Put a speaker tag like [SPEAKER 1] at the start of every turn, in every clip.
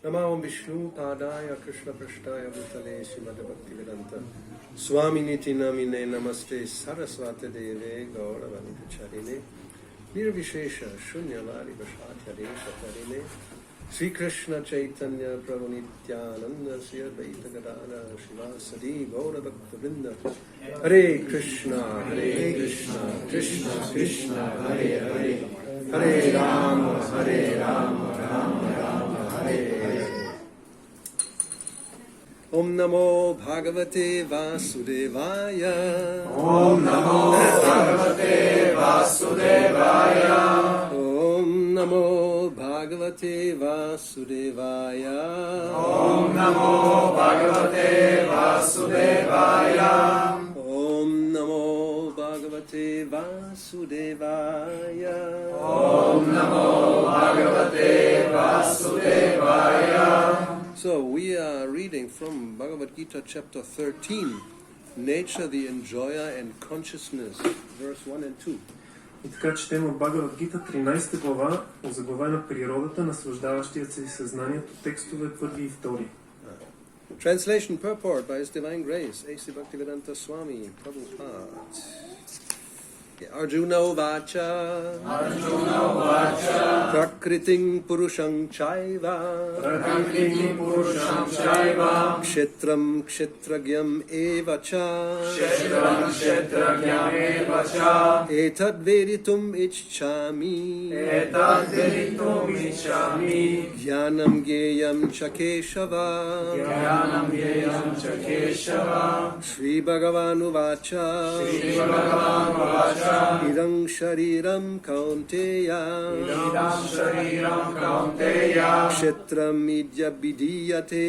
[SPEAKER 1] Namo Vishnu Padaya Krishna Prashtaya Bhutale Srimad Bhaktivedanta Swaminiti Namine Namaste Saraswati Deve Gauravani Pacharine Nirvishesha Shunyavadi Vashatyade Satarine Sri Krishna Chaitanya Prabhu Nityananda Sri Advaita Gadada Shivasadi Gauravakta Hare Krishna Krishna Krishna Hare Hare Hare Rama Rama Rama Hare Om Namo Bhagavate Vasudevaya
[SPEAKER 2] Om Namo Bhagavate Vasudevaya
[SPEAKER 1] Om Namo Bhagavate Vasudevaya
[SPEAKER 2] Om Namo Bhagavate Vasudevaya
[SPEAKER 1] Om Namo Bhagavate Vasudevaya
[SPEAKER 2] Om Namo Bhagavate Vasudevaya.
[SPEAKER 1] So we are reading from Bhagavad Gita chapter 13, Nature, the Enjoyer and Consciousness, verse 1 and 2.
[SPEAKER 3] И така четем от Бхагавад Гита 13 глава, озаглавена природата, наслаждаващият се и съзнанието, текстове 1 и 2.
[SPEAKER 1] Translation purport by His Divine Grace, A.C. Bhaktivedanta Swami Prabhupada. Arjuna Vacha Prakriting Purusham Chaiva Kshetram Kshetragyam Evacha Etad Veritum Ichchami Jnanam Geyam Chakeshava Shri Bhagavanu Vacha Idam Shariram Kaunteya Kshetram Idya Bidiyate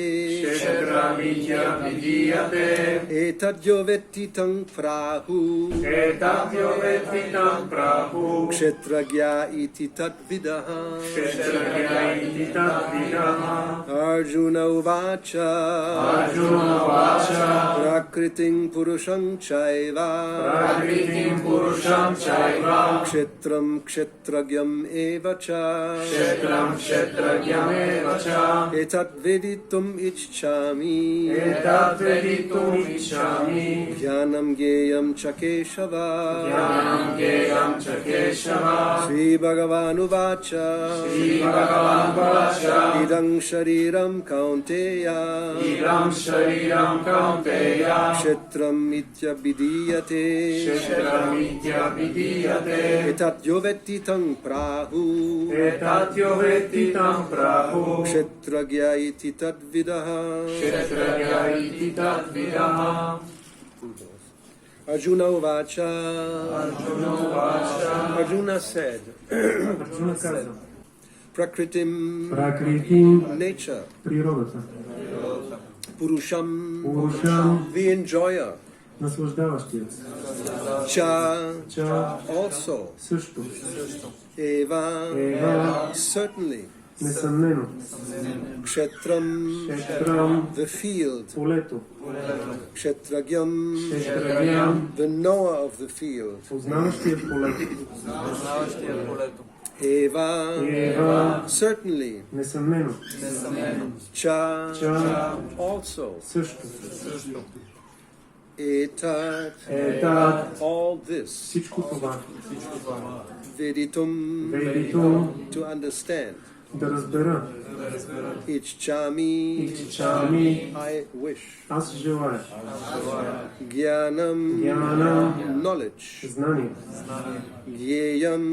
[SPEAKER 1] Etadyo Vettitam Prahu Kshetragya iti Tadvidaha Arjuna Uvacha Prakriting Purusham Chaiva Kshetram Kshetragyam Evacha Etat Veditum Ichchami Jnanam Geyam Chakeshava Sri Bhagavanu Vacha Idam Shariram Kaunteya Kshetram Itya Bidiyate Etat Yovettitam Prahu Kshetragya iti Tadvidaha Arjuna Uvacha Arjuna said
[SPEAKER 3] Арджуна каза,
[SPEAKER 1] Prakritim nature
[SPEAKER 3] природата,
[SPEAKER 1] Purusham the enjoyer
[SPEAKER 3] наслаждаващият се,
[SPEAKER 1] Cha
[SPEAKER 3] also,
[SPEAKER 1] също
[SPEAKER 3] Eva,
[SPEAKER 1] certainly
[SPEAKER 3] несъмнено,
[SPEAKER 1] Kshetram the field,
[SPEAKER 3] полето,
[SPEAKER 1] Kshetragyam the knower of the field,
[SPEAKER 3] познаващият полето,
[SPEAKER 1] Eva certainly,
[SPEAKER 3] несъмнено,
[SPEAKER 1] Cha also,
[SPEAKER 3] също,
[SPEAKER 1] Etat all this,
[SPEAKER 3] всичко това,
[SPEAKER 1] Veditum to understand,
[SPEAKER 3] да разбера,
[SPEAKER 1] Ichchami I wish,
[SPEAKER 3] аз желая,
[SPEAKER 1] Jnanam knowledge,
[SPEAKER 3] знание,
[SPEAKER 1] Gyeyam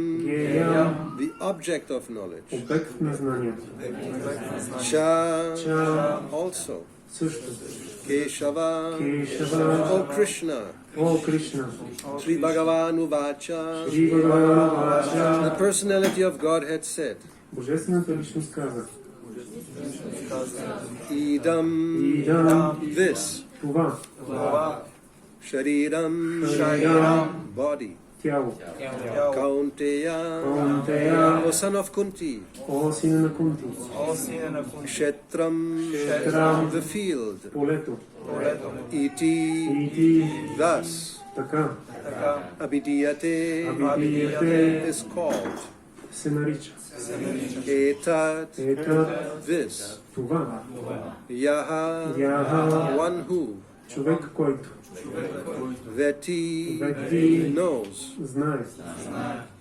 [SPEAKER 1] the object of knowledge,
[SPEAKER 3] обект на знанието,
[SPEAKER 1] Cha also,
[SPEAKER 3] също,
[SPEAKER 1] Keshava
[SPEAKER 3] Кешава,
[SPEAKER 1] O Krishna,
[SPEAKER 3] о Кришна,
[SPEAKER 1] Sri Bhagavanu Vacha,
[SPEAKER 3] Шри Бхагавана Вача,
[SPEAKER 1] the personality of Godhead said,
[SPEAKER 3] Божествената личност каза,
[SPEAKER 1] Idam this,
[SPEAKER 3] това,
[SPEAKER 1] Shariram body,
[SPEAKER 3] тяло,
[SPEAKER 1] Kaunteya, O son of Kunti,
[SPEAKER 3] о сина на Кунти,
[SPEAKER 1] Kshetram the field,
[SPEAKER 3] полето,
[SPEAKER 1] Iti
[SPEAKER 3] Ити,
[SPEAKER 1] thus,
[SPEAKER 3] така,
[SPEAKER 1] Abhidiyate
[SPEAKER 3] Абидiyate
[SPEAKER 1] is called,
[SPEAKER 3] се нарича.
[SPEAKER 1] Etat, this.
[SPEAKER 3] Това.
[SPEAKER 1] Yaha,
[SPEAKER 3] Яха,
[SPEAKER 1] one who.
[SPEAKER 3] човек, който
[SPEAKER 1] Veti,
[SPEAKER 3] Veti,
[SPEAKER 1] knows.
[SPEAKER 3] знае.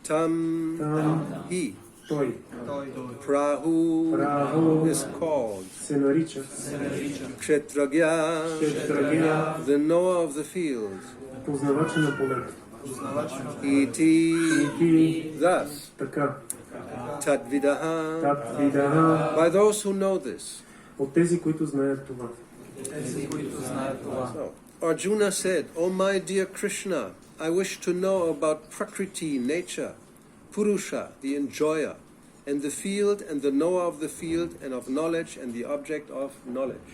[SPEAKER 1] Tam,
[SPEAKER 3] Там
[SPEAKER 1] he.
[SPEAKER 3] той.
[SPEAKER 1] Prahu
[SPEAKER 3] Праху
[SPEAKER 1] is called.
[SPEAKER 3] се нарича.
[SPEAKER 1] Kshetragya,
[SPEAKER 3] Kshetragya,
[SPEAKER 1] the knower of the field.
[SPEAKER 3] познавача на полето.
[SPEAKER 1] Iti,
[SPEAKER 3] И ти
[SPEAKER 1] thus.
[SPEAKER 3] така.
[SPEAKER 1] Tadvidaha,
[SPEAKER 3] Тат видаха
[SPEAKER 1] by those who know this.
[SPEAKER 3] от тези, които знаят това.
[SPEAKER 1] So, Arjuna said, "Oh my dear Krishna, I wish to know about Prakriti, nature, Purusha, the enjoyer, and the field and the knower of the field, and of knowledge and the object of knowledge."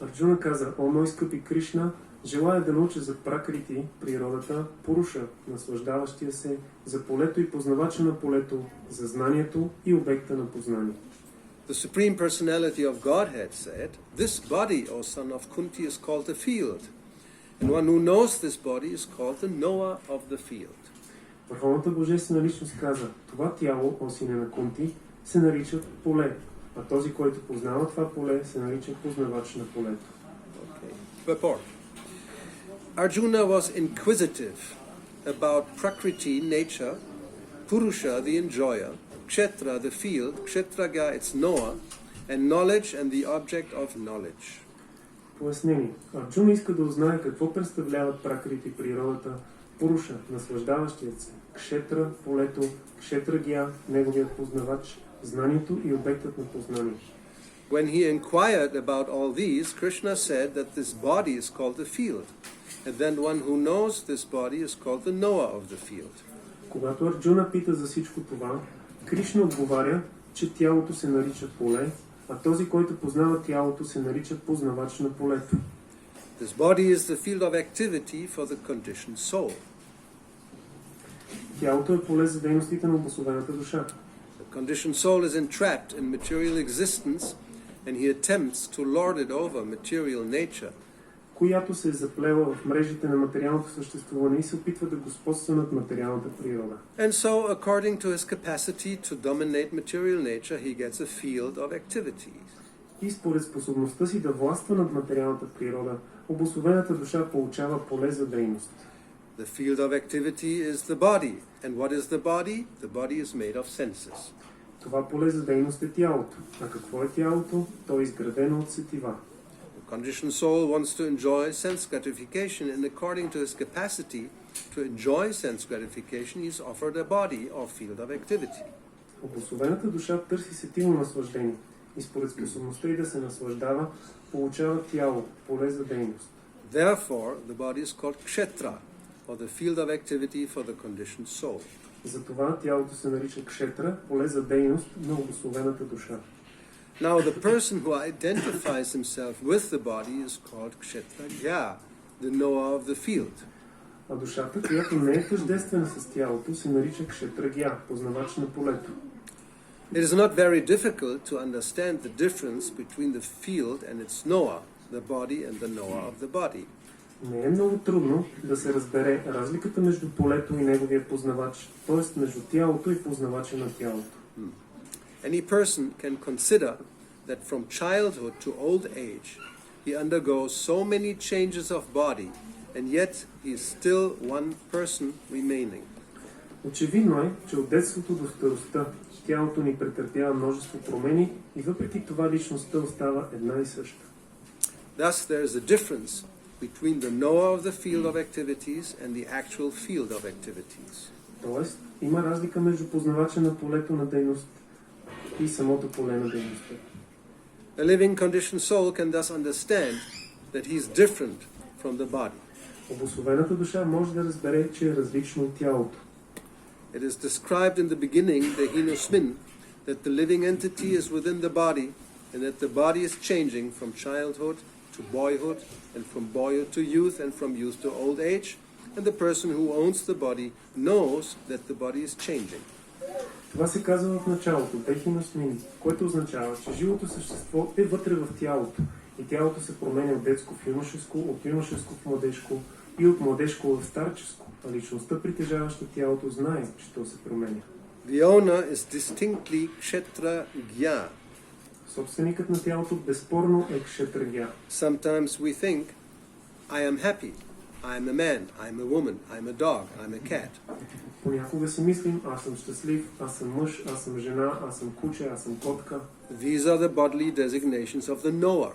[SPEAKER 3] Арджуна каза: "О, мой скъпи Кришна, желая да науча за пракрити, природата, Пуруша, наслаждаващия се, за полето и познавача на полето, за знанието и обекта на познание."
[SPEAKER 1] The Supreme Personality of Godhead said, "This body, O son of Kunti, is called the field, and one who knows this body is called the knower of the field."
[SPEAKER 3] Върховната божествена личност каза: "Това тяло, о сине на Кунти, се нарича поле, а този, който познава това поле, се нарича познавач на полето."
[SPEAKER 1] Okay. Purport. Arjuna was inquisitive about Prakriti, nature, Purusha, the enjoyer, Kshetra, the field, Kshetraga, its knower, and knowledge and the object of knowledge.
[SPEAKER 3] Пояснение. Арджуна иска да узнае какво представляват пракрити, природата, Пуруша, наслаждаващият се, Кшетра, полето, Кшетрагия, неговият познавач, знанието и обектът на познание.
[SPEAKER 1] When he inquired about all these, Krishna said that this body is called the field, and then one who knows this body is called the knower of the field.
[SPEAKER 3] Когато Арджуна пита за всичко това, Кришна отговаря, че тялото се нарича поле, а този, който познава тялото, се нарича познавач на полето.
[SPEAKER 1] This body is the field of activity for the conditioned soul.
[SPEAKER 3] Тялото е поле за дейностите на обособената душа.
[SPEAKER 1] The conditioned soul is entrapped in material existence, and he attempts to lord it over material nature.
[SPEAKER 3] Която се е заплела в мрежите на материалното съществуване и се опитва да господства над материалната природа.
[SPEAKER 1] And so, according to his capacity to dominate material nature, he gets a field of activities.
[SPEAKER 3] И според способността си да властва над материалната природа, обособената душа получава поле за дейност.
[SPEAKER 1] The field of activity is the body. And what is the body? The body is made of senses.
[SPEAKER 3] Това поле за дейност е тялото. А какво е тялото? То е изградено от сетива.
[SPEAKER 1] The conditioned soul wants to enjoy sense gratification, and according to his capacity to enjoy sense gratification, he is offered a body or field of activity.
[SPEAKER 3] Обособената душа търси сетивно наслаждение и според способността й да се наслаждава, получава тяло, поле за дейност.
[SPEAKER 1] Therefore, the body is called kshetra, or the field of activity for the conditioned soul.
[SPEAKER 3] Затова тялото се нарича кшетра, поле за дейност на обособената душа.
[SPEAKER 1] Now, the person who identifies himself with the body is called kshetragya, the knower of the field.
[SPEAKER 3] А душата, която не е тъждествена с тялото, се нарича кшетрагя, познавач на полето.
[SPEAKER 1] It is not very difficult to understand the difference between the field and its knower, the body and the knower of the body.
[SPEAKER 3] Не е много трудно да се разбере разликата между полето и неговия познавач, т.е. между тялото и познавача на тялото.
[SPEAKER 1] Any person can consider that from childhood to old age, he undergoes so many changes of body, and yet he is still one person remaining.
[SPEAKER 3] Очевидно е, че от детството до старостта тялото ни претърпява множество промени и въпреки това личността остава една и съща.
[SPEAKER 1] Thus, there is a difference between the knower of the field of activities and the actual field of activities.
[SPEAKER 3] Тоест, има разлика между познавача на полето на дейност и самото поле на дейността.
[SPEAKER 1] A living conditioned soul can thus understand that he is different from the body.
[SPEAKER 3] Обособената душа може да разбере, че е различно от тялото.
[SPEAKER 1] It is described in the beginning, the Hinusmin, that the living entity is within the body, and that the body is changing from childhood to boyhood, and from boyhood to youth, and from youth to old age, and the person who owns the body knows that the body is changing.
[SPEAKER 3] Това се казва в началото, Техиносмин, което означава, че живото същество е вътре в тялото и тялото се променя от детско в юношеско, от юношеско в младежко и от младежко в старческо, а личността, притежаваща тялото, знае, че то се променя.
[SPEAKER 1] The owner is distinctly kshetra gya.
[SPEAKER 3] Собственикът на тялото безспорно е кшетрагя.
[SPEAKER 1] Sometimes we think, I am happy, I am a man, I am a woman, I am a dog, I am a cat.
[SPEAKER 3] Понякога си мислим, аз съм щастлив, аз съм мъж, аз съм жена, аз съм куче, аз съм котка.
[SPEAKER 1] These are the bodily designations of the knower.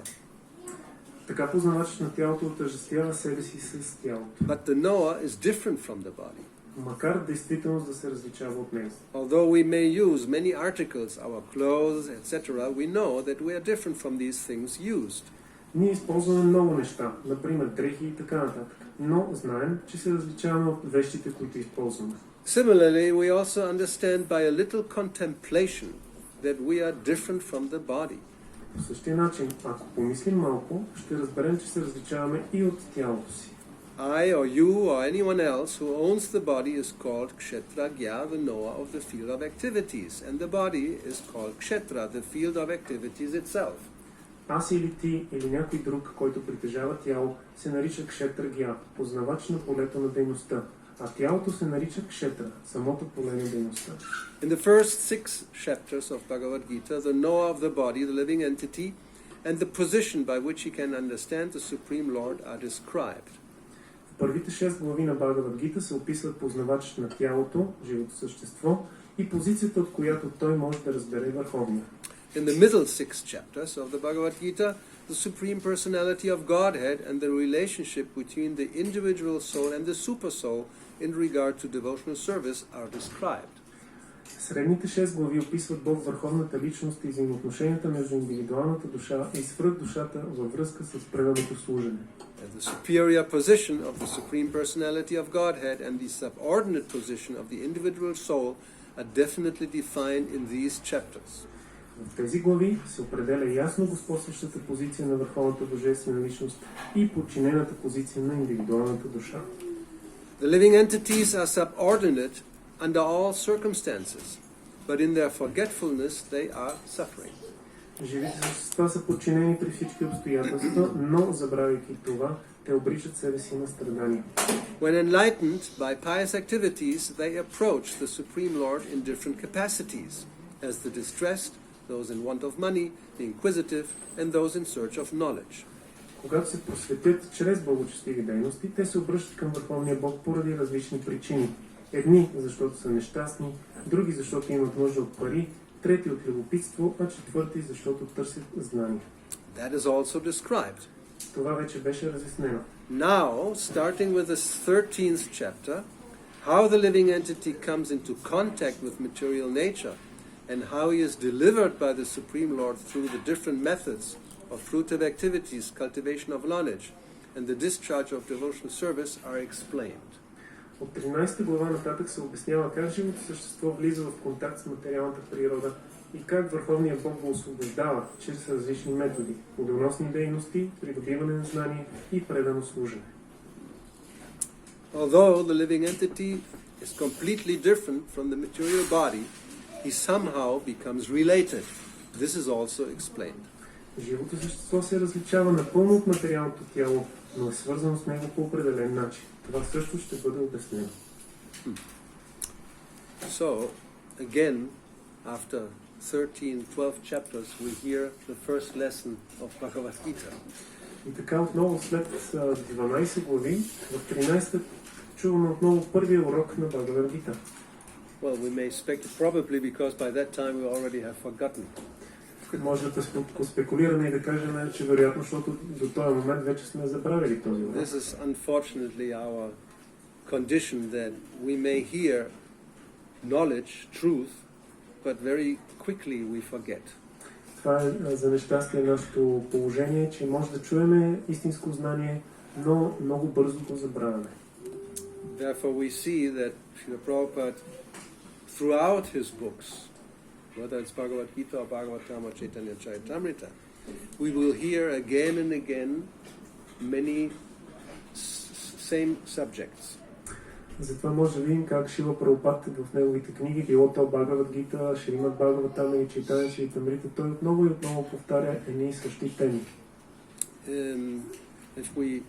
[SPEAKER 3] Така познавачът на тялото отъждествява себе си с тялото.
[SPEAKER 1] But the knower is different from the body.
[SPEAKER 3] Макар действително да се различава от него.
[SPEAKER 1] Although we may use many articles, our clothes, etc., we know that we are different from these things used.
[SPEAKER 3] Ние използваме много неща, например дрехи и така нататък, но знаем, че се различаваме от вещите, които използваме.
[SPEAKER 1] Similarly, we also understand by a little contemplation that we are different from the body.
[SPEAKER 3] По същия начин, ако помислим малко, ще разберем, че се различаваме и от тялото си.
[SPEAKER 1] I or you or anyone else who owns the body is called kshetragya, the knower of the field of activities, and the body is called kshetra, the field of activities itself.
[SPEAKER 3] Аз или ти, или някой друг, който притежава тяло, се нарича кшетрагя, познавач на полето на дейността, а тялото се нарича кшетра, самото поле на дейността.
[SPEAKER 1] In the first 6 chapters of Bhagavad Gita, the knower of the body, the living entity, and the position by which he can understand the Supreme Lord are described.
[SPEAKER 3] В първите 6 глави на Бхагавад Гита се описват познавачът на тялото, живото същество, и позицията, от която той може да разбере Върховния.
[SPEAKER 1] In the middle 6 chapters of the Bhagavad Gita, the Supreme Personality of Godhead and the relationship between the individual soul and the super soul in regard to devotional service are described.
[SPEAKER 3] Средните 6 глави описват Бог, върховната личност и взаимоотношенията между индивидуалната душа и свръхдушата във връзка с преданото служене.
[SPEAKER 1] And the superior position of the Supreme Personality of Godhead and the subordinate position of the individual soul are definitely defined in these chapters.
[SPEAKER 3] В тези глави се определя ясно господстващата позиция на върховната божествена личност и подчинената позиция на индивидуалната душа.
[SPEAKER 1] The living entities are subordinate under all circumstances, but in their forgetfulness they are suffering.
[SPEAKER 3] Живите същества са подчинени при всички обстоятелства, но забравяйки това, те обричат себе си на страдания.
[SPEAKER 1] When enlightened by pious activities, they approach the Supreme Lord in different capacities, as the distressed, those in want of money, the inquisitive, and those in search of knowledge.
[SPEAKER 3] Когато се просветят чрез благочестиви дейности, те се обръщат към Върховния Бог поради различни причини. Едни, защото са нещастни, други, защото имат нужда от пари, трети от любопитство, а четвърти, защото търсят знания.
[SPEAKER 1] That is also described.
[SPEAKER 3] Това вече беше разяснено.
[SPEAKER 1] Now, starting with the 13th chapter, how the living entity comes into contact with material nature and how he is delivered by the Supreme Lord through the different methods of fruitive activities, cultivation of knowledge, and the discharge of devotional service are explained.
[SPEAKER 3] От 13 глава нататък се обяснява как живото същество влиза в контакт с материалната природа и как Върховният Бог го освобождава чрез различни методи, плодоносни дейности, придобиване на знание и предано служене.
[SPEAKER 1] Although the living entity is completely different from the material body, he somehow becomes related. This is also explained.
[SPEAKER 3] Живото същество се различава напълно от материалното тяло, но е свързано с него по определен начин. Това също ще бъде обяснено.
[SPEAKER 1] So, again, after 12 chapters, we hear the first lesson of Bhagavad Gita.
[SPEAKER 3] И така отново след 12 глави, в 13 чуваме отново първия урок на Бхагавад Гита.
[SPEAKER 1] Well, we may speculate probably because by that time we already have forgotten.
[SPEAKER 3] Може да спекулираме и да кажем, че вероятно, защото до този момент вече сме забравили този урок.
[SPEAKER 1] This is unfortunately our condition that we may hear knowledge, truth, but very quickly we forget.
[SPEAKER 3] Това е за нещастие нашето положение, че може да чуеме истинско знание, но много бързо го забравяме.
[SPEAKER 1] Therefore we see that Srila Prabhupada, throughout his books, whether it's Bhagavad Gita or Bhagavatam or Chaitanya Charitamrita, we will hear again and again many same subjects.
[SPEAKER 3] Затова може да видим как Шрила Прабхупад в неговите книги, било то Бхагавад Гита, Шримад Бхагаватам или Чайтanya Чаритамрита, той отново и отново повтаря едни и същи теми.
[SPEAKER 1] If we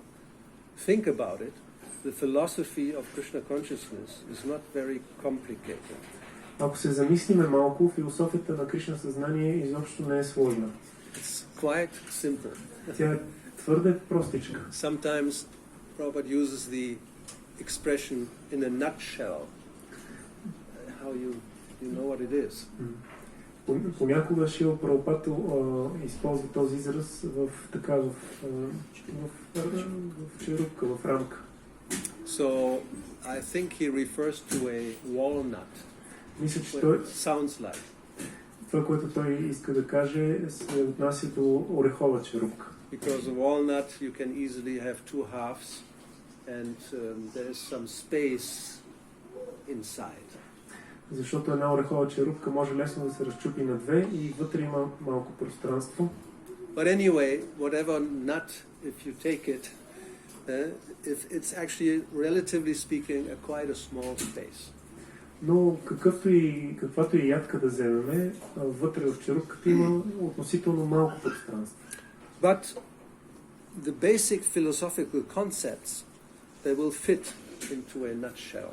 [SPEAKER 1] think about it, the philosophy of Krishna consciousness is not very complicated.
[SPEAKER 3] Ако се замислиме малко, философията на Кришна съзнание изобщо не е сложна.
[SPEAKER 1] It's quite simple.
[SPEAKER 3] Тя е твърде простичка.
[SPEAKER 1] Sometimes Prabhupada uses the expression in a nutshell. How you know what it is.
[SPEAKER 3] Понякога Шрила Прабхупада използва този израз в черупка, в рамка.
[SPEAKER 1] So I think he refers to a walnut.
[SPEAKER 3] Мисля, че
[SPEAKER 1] What it sounds like.
[SPEAKER 3] това, което той иска да каже, се отнася до орехова черупка.
[SPEAKER 1] Because a walnut you can easily have two halves and there is some space inside.
[SPEAKER 3] Защото една орехова черупка може лесно да се разчупи на две и вътре има малко пространство.
[SPEAKER 1] But anyway, whatever nut, if you take it, it's actually, relatively speaking, quite a small space.
[SPEAKER 3] Но каквато и ядка да вземем, вътре в черупката има относително малко пространство.
[SPEAKER 1] But the basic philosophical concepts, they will fit into a nutshell.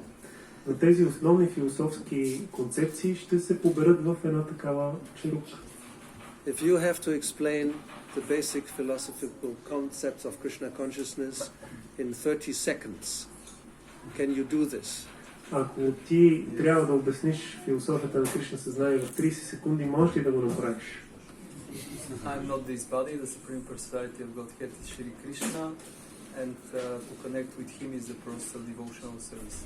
[SPEAKER 3] Но тези основни философски концепции ще се поберат в една такава черупка.
[SPEAKER 1] If you have to explain the basic philosophical concepts of Krishna consciousness in 30 seconds, can you do this?
[SPEAKER 3] Ако ти трябва да обясниш философията на Кришна съзнание в 30 секунди, можеш ли да го направиш?
[SPEAKER 4] I'm not this body, the Supreme Personality of Godhead is Shri Krishna, and to connect with Him is the personal devotional service.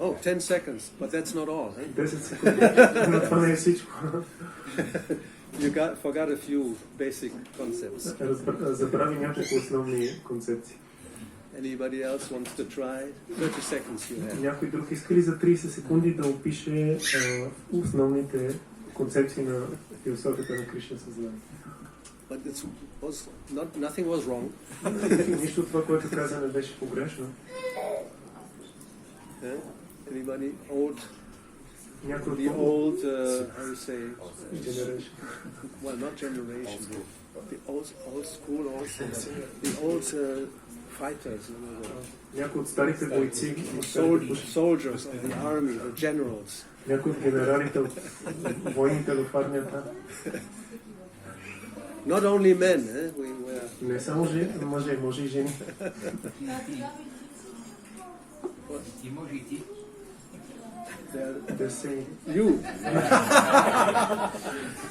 [SPEAKER 1] Oh, 10 seconds, but that's not all.
[SPEAKER 3] 10 секунди, но това не е всичко.
[SPEAKER 1] You forgot a few basic concepts.
[SPEAKER 3] Забрави няколко основни концепции.
[SPEAKER 1] Anybody else wants to try? 30 seconds you have.
[SPEAKER 3] Някой друг иска ли за 30 секунди да опише основните концепции на философията на Кришна съзнание?
[SPEAKER 1] But nothing was wrong.
[SPEAKER 3] Нищо от това, което каза, не беше погрешно.
[SPEAKER 1] Anybody old?
[SPEAKER 3] Някой
[SPEAKER 1] The old, how you say?
[SPEAKER 3] Generation.
[SPEAKER 1] Well, not generation. The old school also. The old fighters.
[SPEAKER 3] Някой от старите бойци.
[SPEAKER 1] Soldiers of the army, the generals.
[SPEAKER 3] Някой от генералите от войните в армията.
[SPEAKER 1] Not only men,
[SPEAKER 3] Не само мъже, може и жени.
[SPEAKER 2] И може и ти.
[SPEAKER 3] They're saying
[SPEAKER 1] you.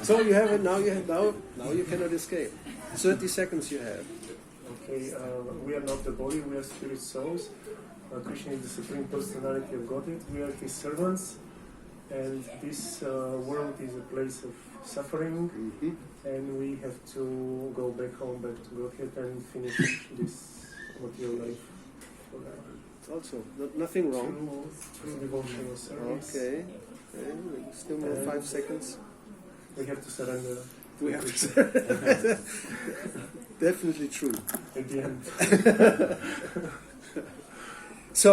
[SPEAKER 1] So you have it now. Now you cannot escape. 30 seconds you have.
[SPEAKER 3] Okay, we are not the body, we are spirit souls. Krishna is the Supreme Personality of Godhead. We are His servants, and this world is a place of suffering, and we have to go back home, back to Godhead, and finish this material life.
[SPEAKER 1] Also, nothing wrong.
[SPEAKER 3] Through devotional service.
[SPEAKER 1] Okay. Still more 5 seconds.
[SPEAKER 3] We have to surrender.
[SPEAKER 1] We have to. Definitely true.
[SPEAKER 3] At the end.
[SPEAKER 1] So,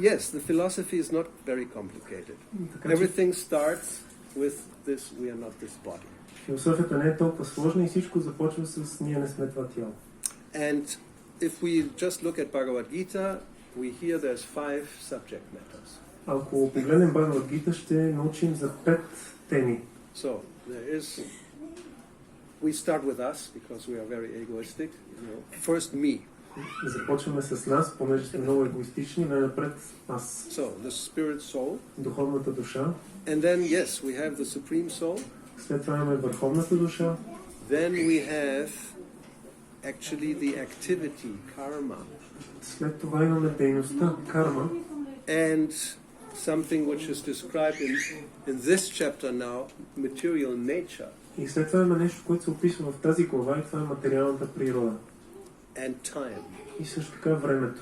[SPEAKER 1] yes, the philosophy is not very complicated. Everything starts with this, we are not this body.
[SPEAKER 3] Философията не е толкова сложна и всичко започва с ние не сме това тяло.
[SPEAKER 1] And if we just look at Bhagavad Gita, we hear there's 5 subject matters.
[SPEAKER 3] Ако погледнем Бхагавад Гита, ще научим за 5 теми.
[SPEAKER 1] So, there is, we start with us, because we are very egoistic. First, me.
[SPEAKER 3] Започваме с нас, понеже сме много егоистични, най-напред аз.
[SPEAKER 1] So, the spirit soul.
[SPEAKER 3] Духовната душа.
[SPEAKER 1] And then, yes, we have the supreme soul.
[SPEAKER 3] След това имаме върховната душа.
[SPEAKER 1] Then we have actually the activity, karma.
[SPEAKER 3] След това имаме дейността, карма.
[SPEAKER 1] And something which is described in this chapter now, material nature.
[SPEAKER 3] И след това има нещо, което се описва в тази глава, и това е материалната природа.
[SPEAKER 1] And time.
[SPEAKER 3] И също така времето.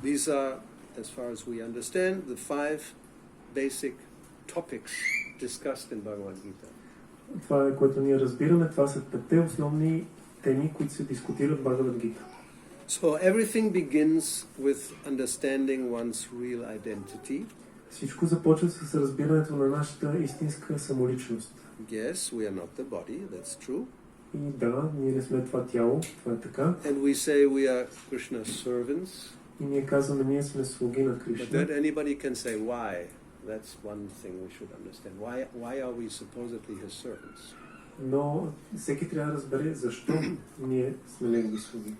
[SPEAKER 1] These are, as far as we understand, the 5 basic topics discussed in Bhagavad Gita.
[SPEAKER 3] Това е, което ние разбираме, това са 5 основни теми, които се дискутират в Бхагавад Гита.
[SPEAKER 1] So everything begins with understanding one's real identity.
[SPEAKER 3] Всичко започва с разбирането на нашата истинска самоличност.
[SPEAKER 1] Yes, we are not the body, that's true.
[SPEAKER 3] И да, ние не сме това тяло, това е така.
[SPEAKER 1] And we say we are Krishna's servants.
[SPEAKER 3] И ние казваме, ние сме слуги на
[SPEAKER 1] But
[SPEAKER 3] Кришна.
[SPEAKER 1] that anybody can say why. That's one thing we should understand. Why are we supposedly his servants?
[SPEAKER 3] Но всеки трябва да разбере защо ние сме негови слуги.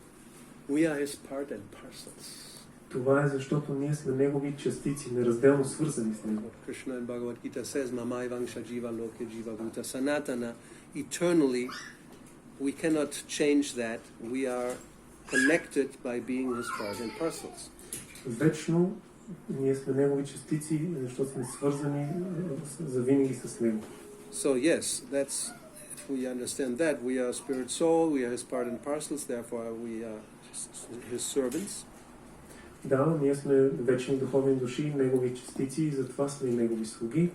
[SPEAKER 1] We are his part and parcels.
[SPEAKER 3] Това е защото ние сме негови частици, неразделно свързани с него.
[SPEAKER 1] Krishna in Bhagavad Gita says, Mamai Vangsha Jiva Loke Jiva Bhuta Sanatana. Eternally, we cannot change that. We are connected by being his part and parcels.
[SPEAKER 3] Вечно ние сме негови частици, защото сме свързани завинаги с него.
[SPEAKER 1] So yes, that's, if we understand that, we are spirit soul, we are his part and parcels, therefore we are his servants.
[SPEAKER 3] Да, ние сме вечни духовни души, негови частици и затова сме и негови слуги.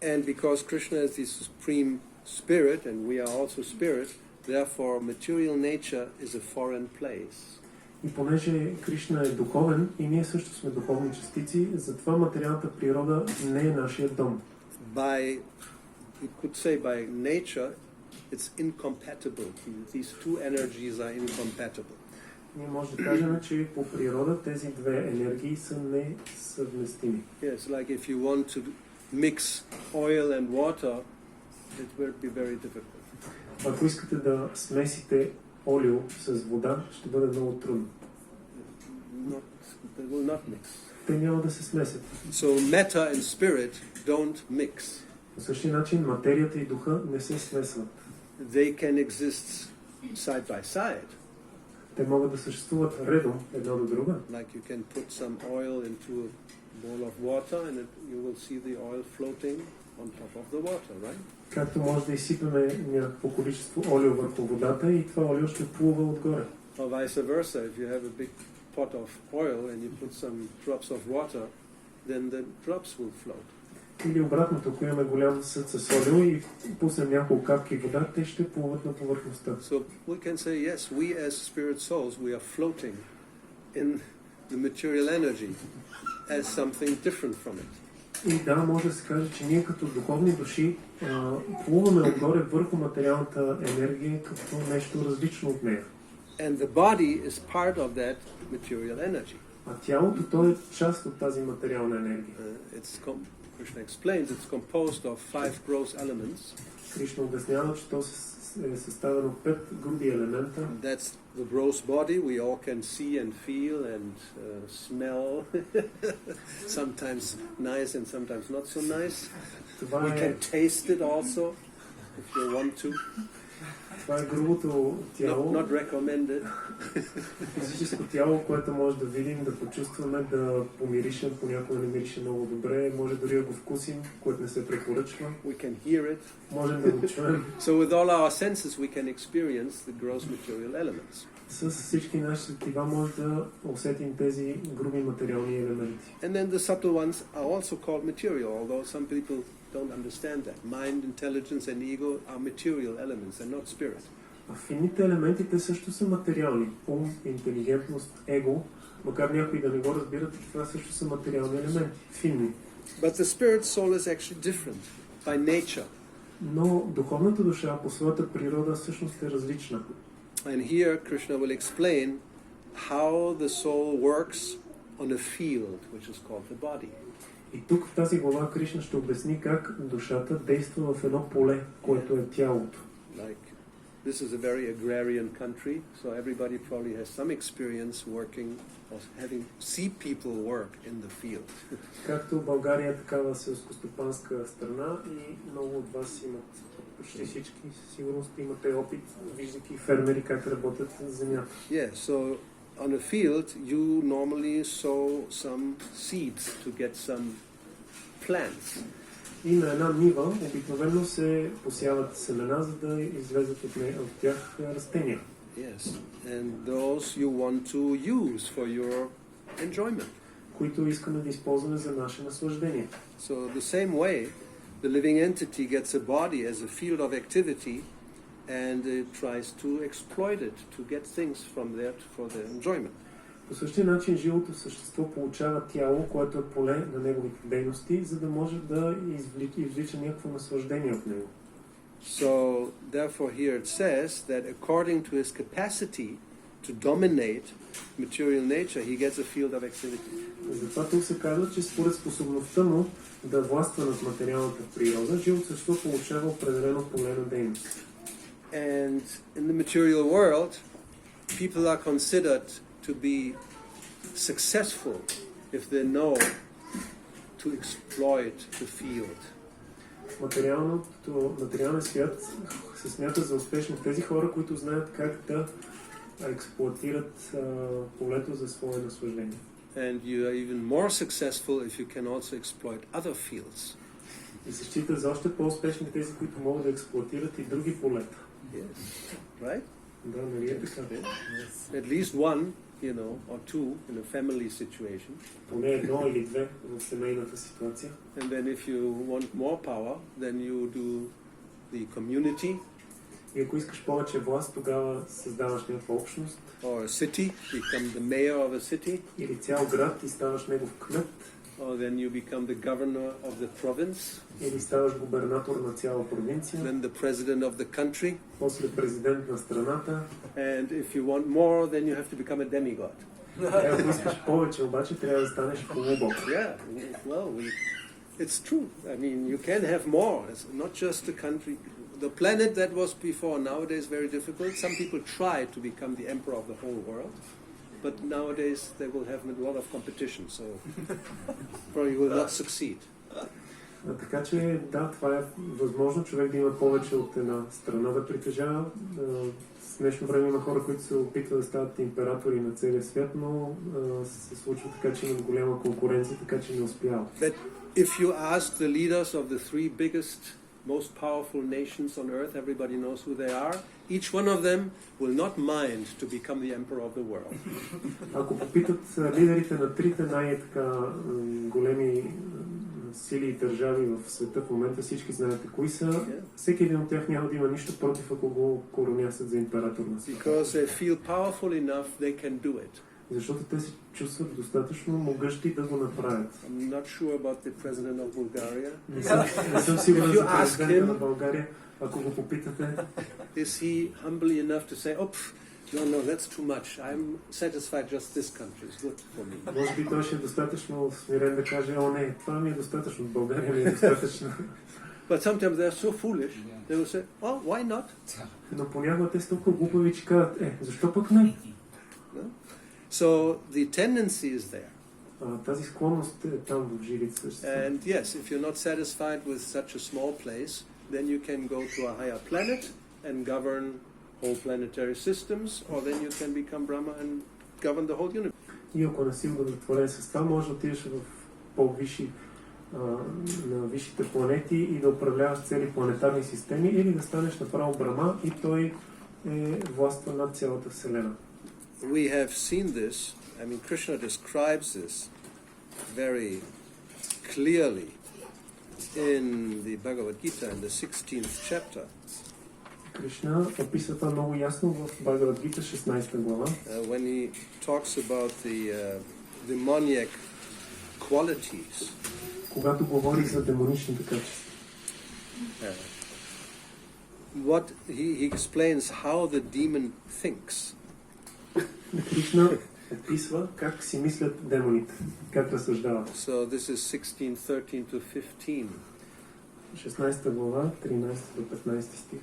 [SPEAKER 1] And because Krishna is the supreme spirit and we are also spirit, therefore material nature is a foreign place.
[SPEAKER 3] И понеже Кришна е духовен и ние също сме духовни частици, затова материалната природа не е нашия дом.
[SPEAKER 1] By, you could say by nature, it's incompatible. These two energies are incompatible.
[SPEAKER 3] Ние може да кажем, че по природа тези две енергии са несъвместими.
[SPEAKER 1] Yes, like if you want to mix oil and water, it will be very difficult.
[SPEAKER 3] Ако искате да смесите олио с вода, ще бъде много трудно.
[SPEAKER 1] They will not mix.
[SPEAKER 3] Те няма да се смесят.
[SPEAKER 1] So matter and spirit don't mix.
[SPEAKER 3] По същия начин материята и духа не се смесват.
[SPEAKER 1] They can exist side by side.
[SPEAKER 3] Те могат да съществуват редом едно до друга.
[SPEAKER 1] Like you can put some oil into a bowl of water and you will see the oil floating on top of the water, right?
[SPEAKER 3] Както може да изсипеме някакво количество олио върху водата и това олио ще плува отгоре.
[SPEAKER 1] Or vice versa, if you have a big pot of oil and you put some drops of water, then the drops will float.
[SPEAKER 3] Или обратното, ако имаме голям съд с олио и пуснем няколко капки вода, те ще плуват на повърхността.
[SPEAKER 1] So we can say, yes, we as spirit souls, we are floating in the material energy as something different from it.
[SPEAKER 3] И да, може да се каже, че ние като духовни души плуваме отгоре върху материалната енергия като нещо различно от нея.
[SPEAKER 1] And the body is part of that material energy.
[SPEAKER 3] А тялото, то е част от тази материална енергия.
[SPEAKER 1] Krishna explains it's composed of 5 gross elements.
[SPEAKER 3] Кришна обяснява, че то е съставено от 5 груби елемента.
[SPEAKER 1] That's the gross body. We all can see and feel and smell. Sometimes nice and sometimes not so nice. We can taste it also if you want to.
[SPEAKER 3] Това е грубото тяло.
[SPEAKER 1] Not recommended.
[SPEAKER 3] Физическо тяло, което може да видим, да почувстваме, да помиришем, понякога не мирише много добре, може дори да го вкусим, което не се препоръчва.
[SPEAKER 1] We can hear it.
[SPEAKER 3] Можем да го чуем.
[SPEAKER 1] So with all our senses we can experience the gross material elements.
[SPEAKER 3] С всички наши сетива може да усетим тези груби материални елементи.
[SPEAKER 1] And then the subtle ones are also called material, although some people don't understand that. Mind, intelligence and ego are material elements and not spirit.
[SPEAKER 3] А финните елементи, те също са материални. Ум, интелигентност, его, макар някои да не го разбират, това също са материални елементи, финни.
[SPEAKER 1] But the spirit soul is actually different by nature.
[SPEAKER 3] Но духовната душа по своята природа всъщност е различна.
[SPEAKER 1] And here Krishna will explain how the soul works on a field, which is called the body.
[SPEAKER 3] И тук в тази глава Кришна ще обясни как душата действа в едно поле, което е тялото.
[SPEAKER 1] Like, this is a very agrarian country, so everybody probably has some experience working or see people work in the field.
[SPEAKER 3] Както България е такава селскостопанска страна и много от вас имат, почти всички, сигурно имате опит, виждайки фермери как работят земята.
[SPEAKER 1] Yeah, so on a field you normally sow some seeds to get some plants.
[SPEAKER 3] И на една нива обикновено се посяват семена, за да излезат от тях растения.
[SPEAKER 1] Yes, and those you want to use for your enjoyment.
[SPEAKER 3] Които искаме да използваме за наше наслаждение.
[SPEAKER 1] So the same way, the living entity gets a body as a field of activity and it tries to exploit it to get things from there for their enjoyment.
[SPEAKER 3] По същия начин живото същество получава тяло, което е поле на неговите дейности, за да може да извлича някакво наслаждение от него.
[SPEAKER 1] So therefore here it says that according to his capacity to dominate material nature, he gets a field of activity.
[SPEAKER 3] Затова тук се казва, че според способността му да властва над материалната природа, живото същество получава определено поле на дейност.
[SPEAKER 1] And in the material world, people are considered to be successful if they know to exploit the field.
[SPEAKER 3] Материалният свят се смята за успешни тези хора, които знаят как да експлоатират полето за свое наслаждение.
[SPEAKER 1] And you are even more successful if you can also exploit other fields.
[SPEAKER 3] И се счита за още по-успешни тези, които могат да експлоатират и други полета.
[SPEAKER 1] Yes. Right?
[SPEAKER 3] Да, нали е така?
[SPEAKER 1] At least one, or two in a family situation.
[SPEAKER 3] Поне едно или две в семейната ситуация.
[SPEAKER 1] And then if you want more power, then you do the community.
[SPEAKER 3] И ако искаш повече власт, тогава създаваш някаква общност.
[SPEAKER 1] Or a city, become the mayor of a city.
[SPEAKER 3] Или цял град и ставаш негов кмет.
[SPEAKER 1] Or then you become the governor of the province.
[SPEAKER 3] Или ставаш губернатор на цяла провинция.
[SPEAKER 1] Then the president of the country.
[SPEAKER 3] После президент на страната.
[SPEAKER 1] And if you want more, then you have to become a demigod.
[SPEAKER 3] Ако искаш повече, обаче трябва да станеш полубог.
[SPEAKER 1] Yeah, well, it's true. I mean, you can have more. It's not just the country. The planet that was before, nowadays very difficult. Some people try to become the emperor of the whole world, but nowadays they will have a lot of competition, so probably will not succeed.
[SPEAKER 3] Така че, да, това е възможно човек да има повече от една страна да притежава. В днешно време има хора, които се опитват да стават императори на целия свят, но се случва така, че имат голяма конкуренция, така че не успяват.
[SPEAKER 1] But if you ask the leaders of the three biggest, most powerful nations on earth, everybody knows who they are. Each one of them will not mind to become the emperor of the world.
[SPEAKER 3] Ако попитат лидерите на трите най-така големи сили и държави в света в момента, всички знаете кои са. Всеки един от тях няма да има нищо против, ако го коронясат за император на света.
[SPEAKER 1] Because they feel powerful enough, they can do it.
[SPEAKER 3] Защото те се чувстват достатъчно могъщи да го направят.
[SPEAKER 1] I'm not sure about the president of Bulgaria.
[SPEAKER 3] Не съм сигурен за президента на България, ако го попитате.
[SPEAKER 1] Is he humbly enough to say, no, that's too much. I'm satisfied just this country is good for me.
[SPEAKER 3] Може би той ще е достатъчно смирен да каже, не, това ми е достатъчно, България ми е достатъчно.
[SPEAKER 1] But sometimes they're so foolish, they will say, why not?
[SPEAKER 3] Но понякога те са толкова глупави, че казват, защо пък не?
[SPEAKER 1] So the tendency is there.
[SPEAKER 3] Тази склонност е там в живите същества.
[SPEAKER 1] And yes, if you're not satisfied with such a small place, then you can go to a higher planet and govern whole planetary systems, or then you can become Brahma and govern the whole universe.
[SPEAKER 3] И ако не си удовлетворен с това, може да отидеш в по-висши на висшите планети и да управляваш цели планетарни системи, или да станеш направо Брахма и той е властва над цялата Вселена.
[SPEAKER 1] We have seen this. I mean, Krishna describes this very clearly in the Bhagavad Gita in the 16th chapter.
[SPEAKER 3] Кришна описва това много ясно в Бхагавад Гита 16 глава.
[SPEAKER 1] When he talks about the demoniac qualities.
[SPEAKER 3] Когато говори за демоничните качества.
[SPEAKER 1] What he explains how the demon thinks.
[SPEAKER 3] Кришна описва как си мислят демоните, как разсъждават.
[SPEAKER 1] So this is 16:13 to 15.
[SPEAKER 3] 16 глава, 13 до 15 стих.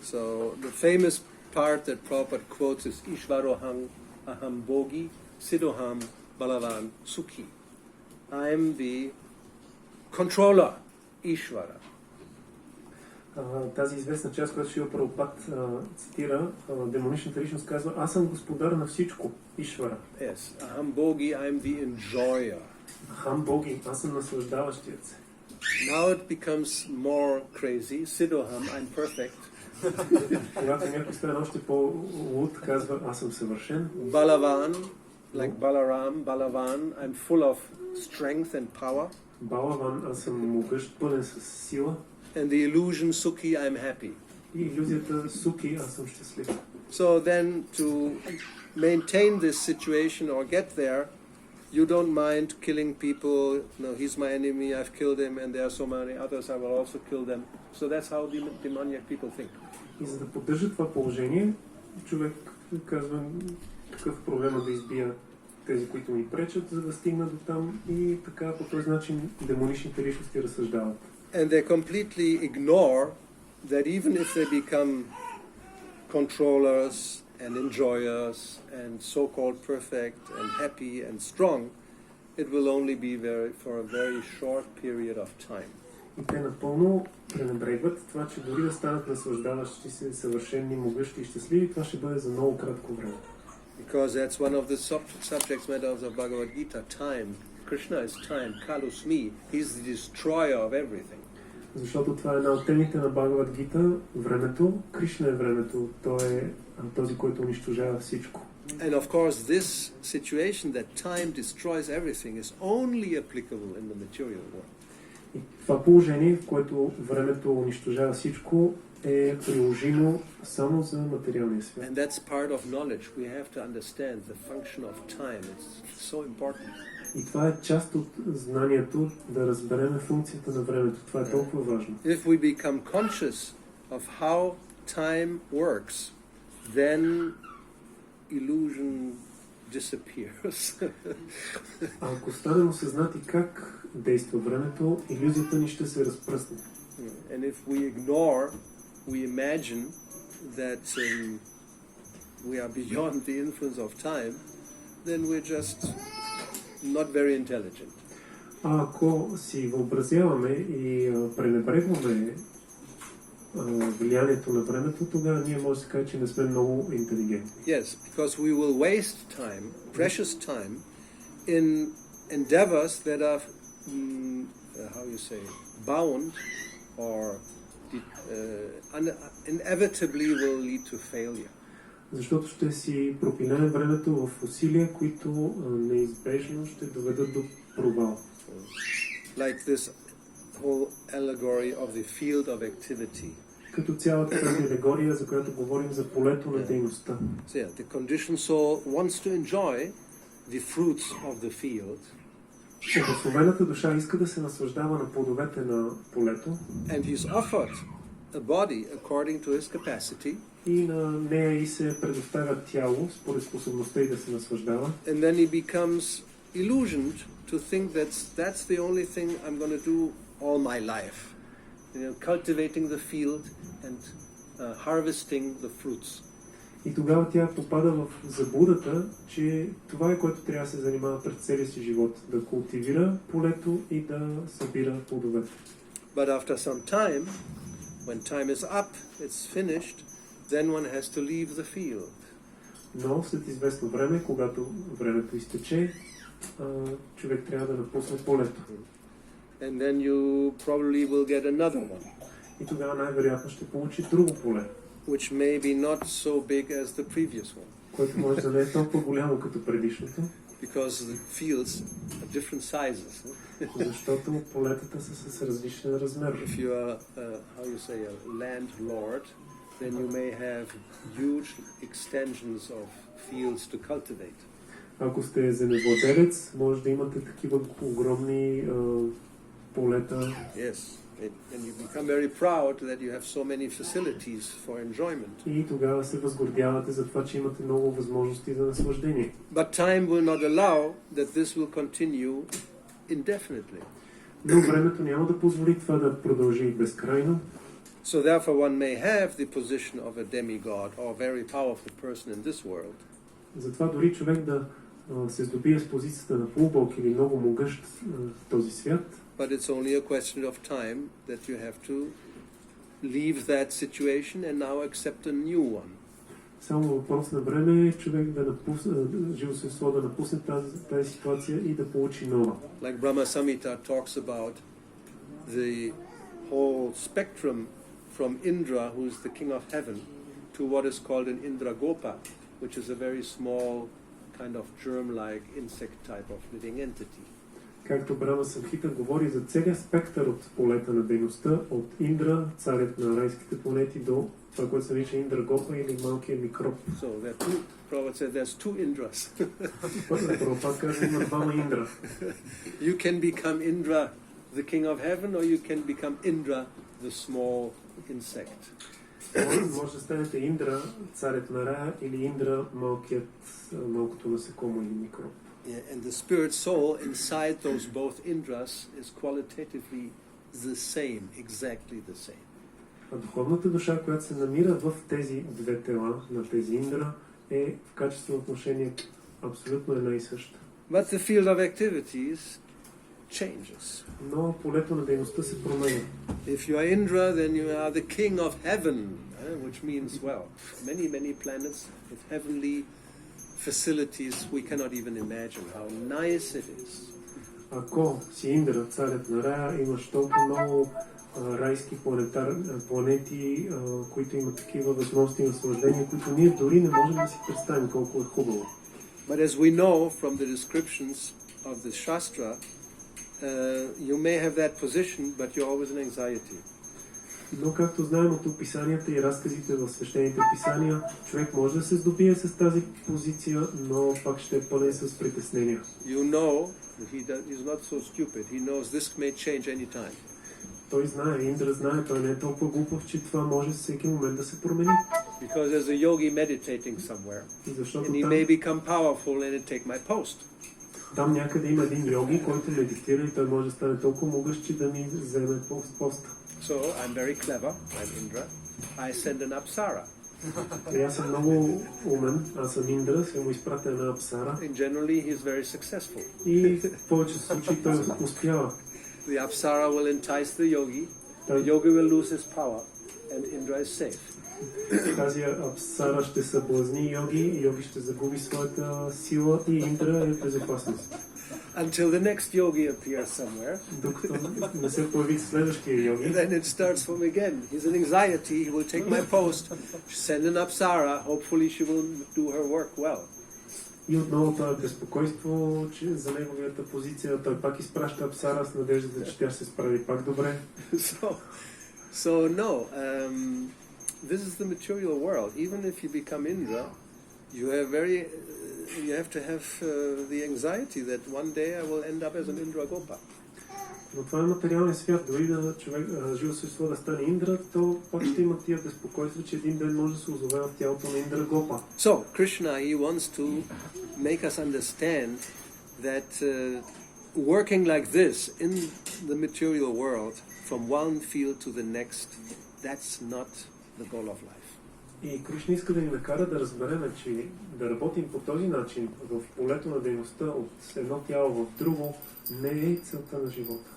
[SPEAKER 1] So the famous part that Prabhupada quotes is Ishvaroham aham bogi siddhoham balavan sukhi. I am the controller, Ishvara.
[SPEAKER 3] Тази известна част, която Шрила Прабхупад цитира, демоничната личност казва, аз съм господар на всичко, Ишвара.
[SPEAKER 1] Yes, aham bogi, I am the enjoyer.
[SPEAKER 3] Ахам боги, аз съм наслаждаващият се.
[SPEAKER 1] Now it becomes more crazy. Siddhoham, I'm perfect.
[SPEAKER 3] Когато някой стане още по-луд, казва, аз съм съвършен.
[SPEAKER 1] Balavan, like Balaram, Balavan, I'm full of strength and power.
[SPEAKER 3] Балаван, аз съм могъщ, пълен с сила.
[SPEAKER 1] And the illusion Sukhi, I'm happy.
[SPEAKER 3] И иллюзията Суки, аз съм щастлив.
[SPEAKER 1] So then to maintain this situation or get there, you don't mind killing people. No, he's my enemy, I've killed him, and there are so many others, I will also kill them. So that's how demoniac people think.
[SPEAKER 3] И за да поддържа това положение, човек казва, какъв проблема да избия тези, които ми пречат, за да стигна до там и така по този начин демоничните личности разсъждават.
[SPEAKER 1] And they completely ignore that even if they become controllers and enjoyers and so-called perfect and happy and strong, it will only be for a very short period of time.
[SPEAKER 3] И те напълно пренебрегват това, че дори да станат наслаждаващи се, съвършени, могъщи и щастливи, това ще бъде за много кратко време.
[SPEAKER 1] Because that's one of the subject matters of Bhagavad Gita, time. Krishna is time, Kalusmi. He's the destroyer of everything.
[SPEAKER 3] Защото това е една от темите на Бхагавад Гита, времето. Кришна е времето, той е този, който унищожава всичко.
[SPEAKER 1] And of course this situation that time destroys everything is only applicable in the material world.
[SPEAKER 3] И това положение, в което времето унищожава всичко, е приложимо само за материалния свят.
[SPEAKER 1] And that's part of knowledge. We have to understand the function of time. It's so important.
[SPEAKER 3] И това е част от знанието, да разберем функцията на времето. Това е толкова важно.
[SPEAKER 1] If we become conscious of how time works, then illusion disappears.
[SPEAKER 3] Ако станем осъзнати как действа времето, илюзията ни ще се разпръсне.
[SPEAKER 1] And if we ignore, we imagine that we are beyond the influence of time, then we're just not very intelligent.
[SPEAKER 3] А ако си въобразяваме и пренебрегваме влиянието на времето, тогава ние може да се каже, че не сме много интелигентни.
[SPEAKER 1] Yes, because we will waste time, precious time, in endeavors that are, how you say, bound or inevitably will lead to failure.
[SPEAKER 3] Защото ще си пропилеем времето в усилия, които неизбежно ще доведат до провал.
[SPEAKER 1] Like this whole allegory of the field of activity.
[SPEAKER 3] Като цялата тази алегория, за която говорим за полето на дейността.
[SPEAKER 1] So yeah, the conditioned soul wants to enjoy the fruits of the field.
[SPEAKER 3] Обособената душа иска да се наслаждава на плодовете на полето.
[SPEAKER 1] And he's offered a body according to his capacity.
[SPEAKER 3] И на нея и се предоставя тяло според способността и да се наслаждава.
[SPEAKER 1] And then he becomes illusioned to think that's the only thing I'm going to do all my life. You know, cultivating the field and harvesting the fruits.
[SPEAKER 3] И тогава тя попада в заблудата, че това е, което трябва да се занимава през целия си живот. Да култивира полето и да събира плодовете.
[SPEAKER 1] But after some time, when time is up, it's finished, then one has to leave the field.
[SPEAKER 3] Но след известно време, когато времето изтече, човек трябва да напусне полето.
[SPEAKER 1] And then you probably will get another one.
[SPEAKER 3] И тогава най-вероятно ще получи друго поле,
[SPEAKER 1] Which may be not so big as the previous one.
[SPEAKER 3] което може да не е толкова голямо като предишното.
[SPEAKER 1] Because the fields are different sizes.
[SPEAKER 3] Защото полетата са с различен размер.
[SPEAKER 1] If you are, how you say, a landlord, then you may have huge extensions of fields to cultivate.
[SPEAKER 3] Ако сте земевладелец, може да имате такива огромни полета.
[SPEAKER 1] Yes, and you become very proud that you have so many facilities for enjoyment.
[SPEAKER 3] И тогава се възгордявате за това, че имате много възможности за наслаждение.
[SPEAKER 1] But time will not allow that this will continue indefinitely.
[SPEAKER 3] Но времето няма да позволи това да продължи безкрайно.
[SPEAKER 1] So therefore one may have the position of a demigod or a very powerful person in this world.
[SPEAKER 3] Затова дори човек да се здобие с позицията на полубог или много могъщ в този свят,
[SPEAKER 1] But it's only a question of time that you have to leave that situation and now accept a new one.
[SPEAKER 3] само въпрос на време е човек да напусне, живо същество да напусне тази ситуация и да получи нова.
[SPEAKER 1] Like Brahma Samhita talks about the whole spectrum from Indra, who is the king of heaven, to what is called an Indra Gopa, which is a very small kind of germ-like insect type of living entity.
[SPEAKER 3] Както Брама Самхита говори за целия спектър от полета на дейността, от Индра, царят на райските планети, до това, което се нарича Индра Гопа или малкия микроб.
[SPEAKER 1] So Prabhupada said there's two Indras.
[SPEAKER 3] Прабхупад казва, има двама Индра.
[SPEAKER 1] You can become Indra, the king of heaven, or you can become Indra, the small insect.
[SPEAKER 3] Може да станете Индра, царят на рая, или Индра, малкият малкото насекомо или микроб.
[SPEAKER 1] Yeah, and the spirit soul inside those both Indras is qualitatively the same, exactly the same.
[SPEAKER 3] А духовната душа, която се намира в тези две тела на тези Индра, е в качествено отношение абсолютно една и съща.
[SPEAKER 1] But the field of activities changes.
[SPEAKER 3] Но полето на дейността се променя.
[SPEAKER 1] If you are Indra, then you are the king of heaven, which means, well, many planets with heavenly facilities we cannot even imagine how nice it is.
[SPEAKER 3] Ако си Индра, царят на рая, имаш толкова много райски планети, които имат такива възможности и наслаждения, които ние дори не можем да си представим колко е хубаво.
[SPEAKER 1] But as we know from the descriptions of the Shastra, you may have that position, but you're always in anxiety.
[SPEAKER 3] Но както знаем от описанията и разказите в свещените писания, човек може да се здобие с тази позиция, но пак ще е пълен с притеснения.
[SPEAKER 1] You know, he's not so stupid. He knows this may change any time.
[SPEAKER 3] Той знае, Индра знае, той не е толкова глупав, че това може всеки момент да се промени.
[SPEAKER 1] Because there's a yogi meditating somewhere,
[SPEAKER 3] Защото
[SPEAKER 1] and he may become powerful and take my post.
[SPEAKER 3] там някъде има един йоги, който медитира и той може да стане толкова могъщ, че да ми вземе поста.
[SPEAKER 1] So I'm very clever, I'm Indra. I send an apsara.
[SPEAKER 3] И аз съм много умен, аз съм Индра, ще му изпратя една апсара.
[SPEAKER 1] And generally he's very successful.
[SPEAKER 3] И в повечето случаи той успява.
[SPEAKER 1] The apsara will entice the yogi yogi will lose his power, and Indra is safe.
[SPEAKER 3] Тази апсара ще съблазни йоги, и йоги ще загуби своята сила и Индра е в безопасност.
[SPEAKER 1] Until the next yogi appears somewhere.
[SPEAKER 3] Докато не се появи следващия йоги.
[SPEAKER 1] And then it starts from again. He's in anxiety, he will take my post, send an apsara, hopefully she will do her work well.
[SPEAKER 3] И отново това безпокойство, че за неговата позиция той пак изпраща апсара с надеждата, че тя ще се справи пак добре.
[SPEAKER 1] So no, this is the material world. Even if you become Indra, you have to have the anxiety that one day I will end up as an Indra Gopa.
[SPEAKER 3] Но това е материален свят. Дори да човек живо същество да стане Индра, то пак ще има тия безпокойства, че един ден може да се озове в тялото на Индра Гопа.
[SPEAKER 1] So Krishna, he wants to make us understand that working like this in the material world, from one field to the next, that's not the goal of life.
[SPEAKER 3] И Кришна иска да ни накара да разберем, че да работим по този начин в полето на дейността от едно тяло в друго не е целта на живота.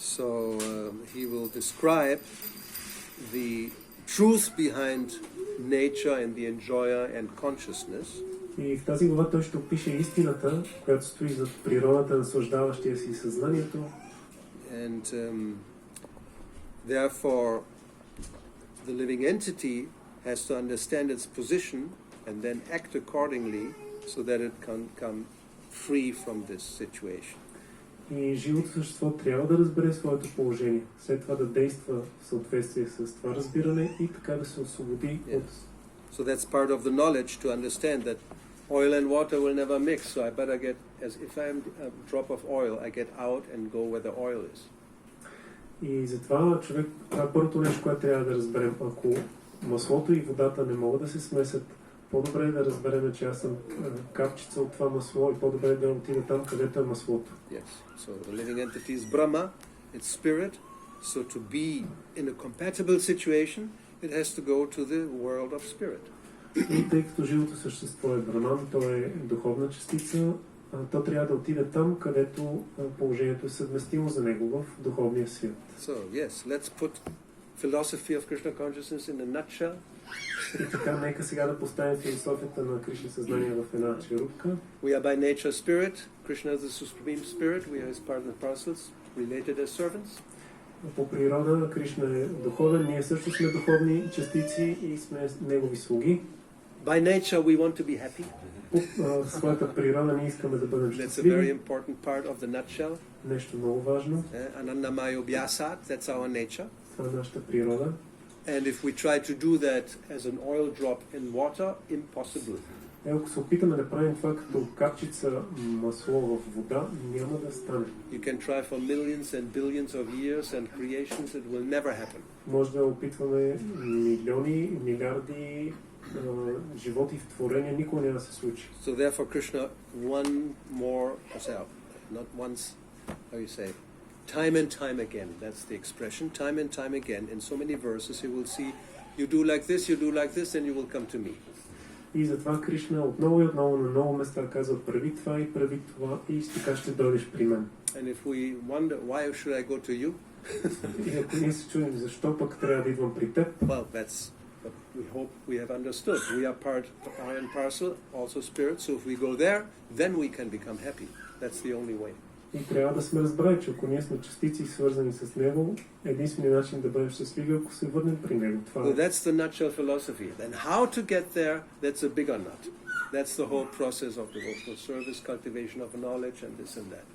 [SPEAKER 1] So he will describe the truth behind nature and the enjoyer and consciousness.
[SPEAKER 3] И в тази глава той ще опише истината, която стои зад природата, наслаждаващия си съзнанието.
[SPEAKER 1] And therefore the living entity has to understand its position and then act accordingly so that it can come free from this situation.
[SPEAKER 3] И живото същество трябва да разбере своето положение, след това да действа в съответствие с това разбиране и така да се освободи от...
[SPEAKER 1] So that's part of the knowledge to understand that oil and water will never mix, so I better get, as if I'm a drop of oil, I get out and go where the oil is.
[SPEAKER 3] И затова човек, това е първото нещо, което трябва да разберем. Ако маслото и водата не могат да се смесят, по-добре е да разберем, че аз съм капчица от това масло и по-добре е да отида там, където е маслото.
[SPEAKER 1] Yes. So the living entity is Brahma, it's spirit. So to be in a compatible situation, it has to go to the world of spirit.
[SPEAKER 3] И тъй като живото същество е Браман, то е духовна частица, то трябва да отиде там, където положението е съвместимо за него в духовния свят.
[SPEAKER 1] So yes, let's put philosophy of Krishna consciousness in a nutshell.
[SPEAKER 3] И така, нека сега да поставим философията на Кришна съзнание в една черупка.
[SPEAKER 1] We are by nature spirit. Krishna is the supreme spirit. We are his part and parcels, related as servants.
[SPEAKER 3] По природа Кришна е духовен, ние също сме духовни частици и сме негови слуги.
[SPEAKER 1] By nature we want to be happy.
[SPEAKER 3] По своята природа ние искаме да бъдем
[SPEAKER 1] That's a very
[SPEAKER 3] щастливи.
[SPEAKER 1] important part of the nutshell.
[SPEAKER 3] Нещо много важно.
[SPEAKER 1] Anandamayo Vyasat, that's our nature.
[SPEAKER 3] Това е нашата природа.
[SPEAKER 1] And if we try to do that as an oil drop in water, impossible.
[SPEAKER 3] Ако се опитаме да правим това като капчица масло в вода, няма да стане.
[SPEAKER 1] You can try for millions and billions of years and creations, it will never happen.
[SPEAKER 3] Може да опитваме милиони, милиарди живот и в творение никога няма да се случи.
[SPEAKER 1] So therefore Krishna one more, not once, how you say, time and time again, that's the expression, time and time again, in so many verses you will see, you do like this, and you will come to me.
[SPEAKER 3] И затова Кришна отново и отново на много места казва: прави това и прави това и така ще дойдеш при мен.
[SPEAKER 1] And if we wonder, why should I go to you?
[SPEAKER 3] И ако ние се чудим защо пък трябва да идвам при теб,
[SPEAKER 1] Well, that's what we hope we have understood. We are part and parcel, also spirit, so if we go there, then we can become happy. That's the only way.
[SPEAKER 3] и трябва да сме разбрали, че ако ние сме частици свързани с него, единственият начин да бъдем щастливи, ако се върнем при него. Това
[SPEAKER 1] So that's the nutshell philosophy. Then how to get there, that's a bigger nut. That's the whole process of devotional service, cultivation of knowledge, and this and that.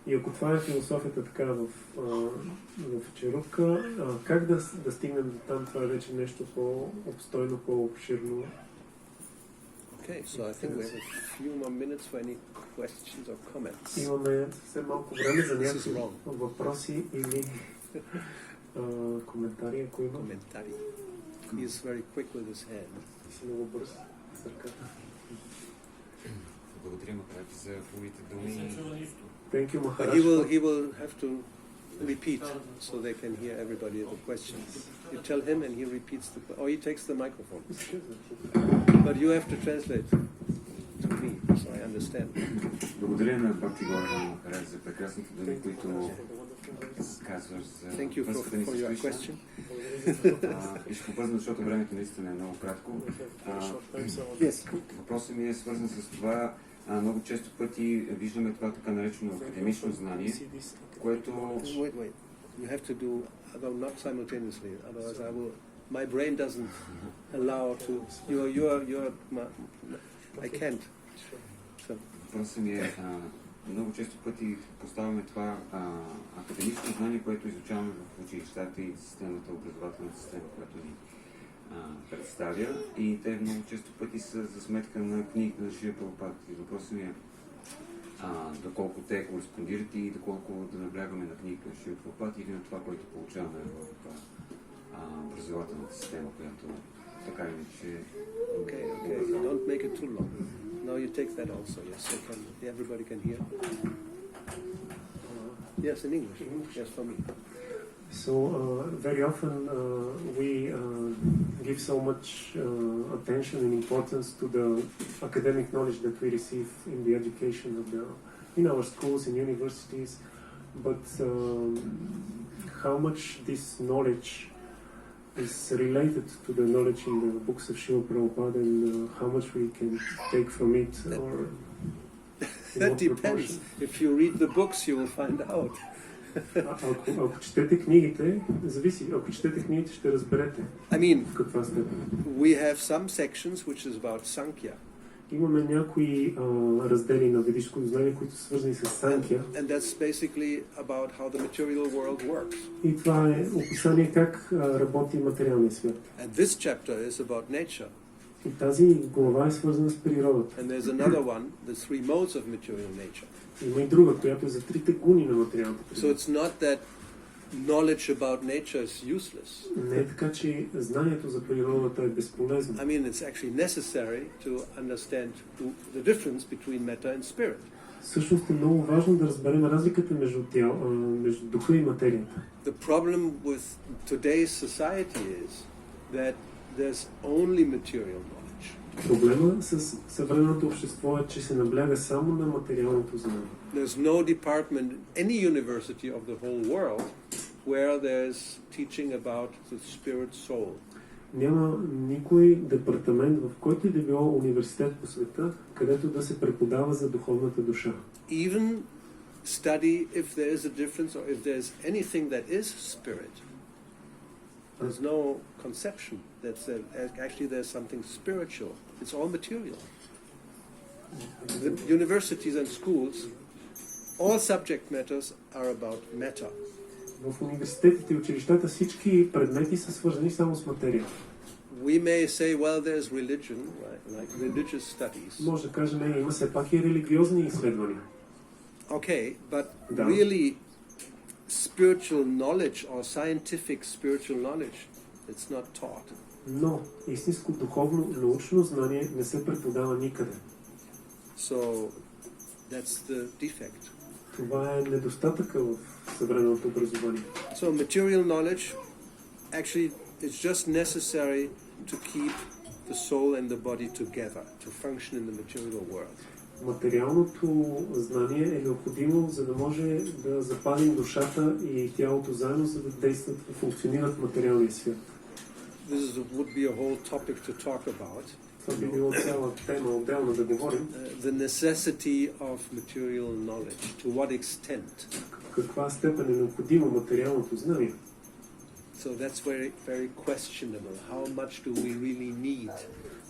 [SPEAKER 3] И ако това е философията така в черупка, как да стигнем до там, това е вече нещо по-обстойно, по-обширно.
[SPEAKER 1] Okay, so I think we have a few more minutes for any questions or comments.
[SPEAKER 3] Имаме съвсем малко време за
[SPEAKER 1] This is
[SPEAKER 3] някакви
[SPEAKER 1] wrong.
[SPEAKER 3] въпроси или коментари, ако има.
[SPEAKER 1] Commentari. He is very quick with his hand.
[SPEAKER 3] Си много бърз с ръката.
[SPEAKER 5] Благодаря, Махарадж, за хубавите думи.
[SPEAKER 3] Thank you,
[SPEAKER 1] But
[SPEAKER 3] Maharaj.
[SPEAKER 1] he will have to repeat so they can hear everybody the questions. You tell him and he repeats or he takes the microphone. But you have to translate to me so I understand.
[SPEAKER 5] Благодаря на Бхакти Гора Махарадж за прекрасните думи, които казваш за
[SPEAKER 1] Thank you
[SPEAKER 5] връзката ни
[SPEAKER 1] for
[SPEAKER 5] с
[SPEAKER 1] your
[SPEAKER 5] Кришна.
[SPEAKER 1] question.
[SPEAKER 5] И ще побързам, защото времето наистина е много кратко.
[SPEAKER 1] Yes.
[SPEAKER 5] Въпросът ми е свързан с това. Много често пъти виждаме това така наречено академично знание, което...
[SPEAKER 1] Wait. You have to do, although not simultaneously, otherwise my brain doesn't allow to, you're I can't. So.
[SPEAKER 5] Въпросът ми е, много често пъти поставяме това академично знание, което изучаваме в училищата и системата, образователната система, която ни представя, и те много често пъти са за сметка на книгите на Шрила Прабхупада. И въпросът ми е доколко те кореспондират и доколко да наблягаме на книгите на Шрила Прабхупада или на това, което получаваме в образователната система, която така или иначе...
[SPEAKER 1] Okay. Don't make it too long. Now you take that also, yes, so everybody can hear. Yes, in English. Yes, for me.
[SPEAKER 3] So very often we give so much attention and importance to the academic knowledge that we receive in the education in our schools and universities, but how much this knowledge is related to the knowledge in the books of Srila Prabhupada, and how much we can take from it, or
[SPEAKER 1] that depends. If you read the books, you will find out.
[SPEAKER 3] Ако четете книгите, зависи. Ако четете книгите, ще разберете в каква степен.
[SPEAKER 1] We have some sections which is about Sankhya.
[SPEAKER 3] Имаме някои раздели на ведическото знание, които са свързани с Санкия.
[SPEAKER 1] And that's basically about how the material world works.
[SPEAKER 3] И това е описание как работи материалния свят.
[SPEAKER 1] And this chapter is about nature.
[SPEAKER 3] И тази глава е свързана с природата.
[SPEAKER 1] And there's another one, the three modes of material nature.
[SPEAKER 3] Има и друга, която е за трите гуни на материалната природа.
[SPEAKER 1] So it's not that knowledge about nature is useless.
[SPEAKER 3] Не е така, че знанието за природата е безполезно.
[SPEAKER 1] I mean, it's actually necessary to understand the difference between matter and spirit.
[SPEAKER 3] Всъщност е много важно да разберем разликата между духа и материята.
[SPEAKER 1] The problem with today's society is that there's only material knowledge.
[SPEAKER 3] Проблема с съвременното общество е, че се набляга само на материалното знание.
[SPEAKER 1] There's no department in any university of the whole world where there's teaching about the spirit soul.
[SPEAKER 3] Няма никой департамент, в който и да било университет по света, където да се преподава за духовната душа.
[SPEAKER 1] Even study if there is a difference or if there's anything that is spirit. There's no conception that actually there's something spiritual. It's all material. The universities and schools, all subject matters are about matter.
[SPEAKER 3] В университетите и училищата всички предмети са свързани само с материя.
[SPEAKER 1] We may say, well, there's religion, right? Like religious studies.
[SPEAKER 3] Може да кажем, има все пак и религиозни изследвания.
[SPEAKER 1] Okay, but really spiritual knowledge or scientific spiritual knowledge, it's not taught.
[SPEAKER 3] Но истинско духовно научно знание не се преподава никъде.
[SPEAKER 1] So that's the defect.
[SPEAKER 3] Това е недостатъка в съвременното образование.
[SPEAKER 1] So material knowledge actually is just necessary to keep the soul and the body together, to function in the material world.
[SPEAKER 3] Материалното знание е необходимо, за да може да запазим душата и тялото заедно, за да действат и функционират в материалния свят.
[SPEAKER 1] Would be a whole topic to talk about.
[SPEAKER 3] Това би било цяла тема отделно да говорим.
[SPEAKER 1] The necessity of material knowledge, to what extent?
[SPEAKER 3] В каква степен е необходимо материалното знание?
[SPEAKER 1] So that's very, very questionable. How much do we really need?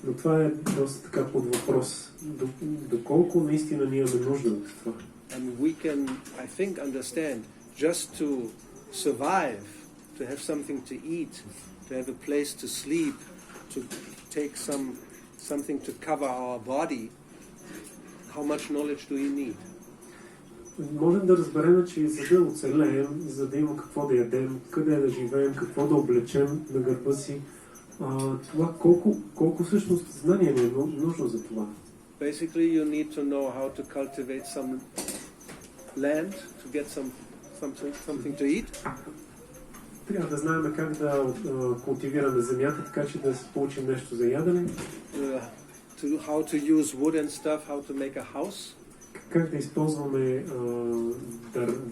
[SPEAKER 3] Но това е доста така под въпрос. Доколко наистина ние имаме нужда от това?
[SPEAKER 1] And we can, I think, understand just to survive, to have something to eat, to have a place to sleep, to take something to cover our body. How much knowledge do we need?
[SPEAKER 3] Можем да разберем, че за да оцелеем, за да има какво да ядем, къде да живеем, какво да облечем на гърба си, това колко всъщност знание ни е нужно за това.
[SPEAKER 1] Basically, you need to know how to cultivate some land to get something to eat.
[SPEAKER 3] Трябва да знаем как да култивираме земята, така че да получим нещо за ядене.
[SPEAKER 1] How to use wood and stuff, how to make a house.
[SPEAKER 3] Как да използваме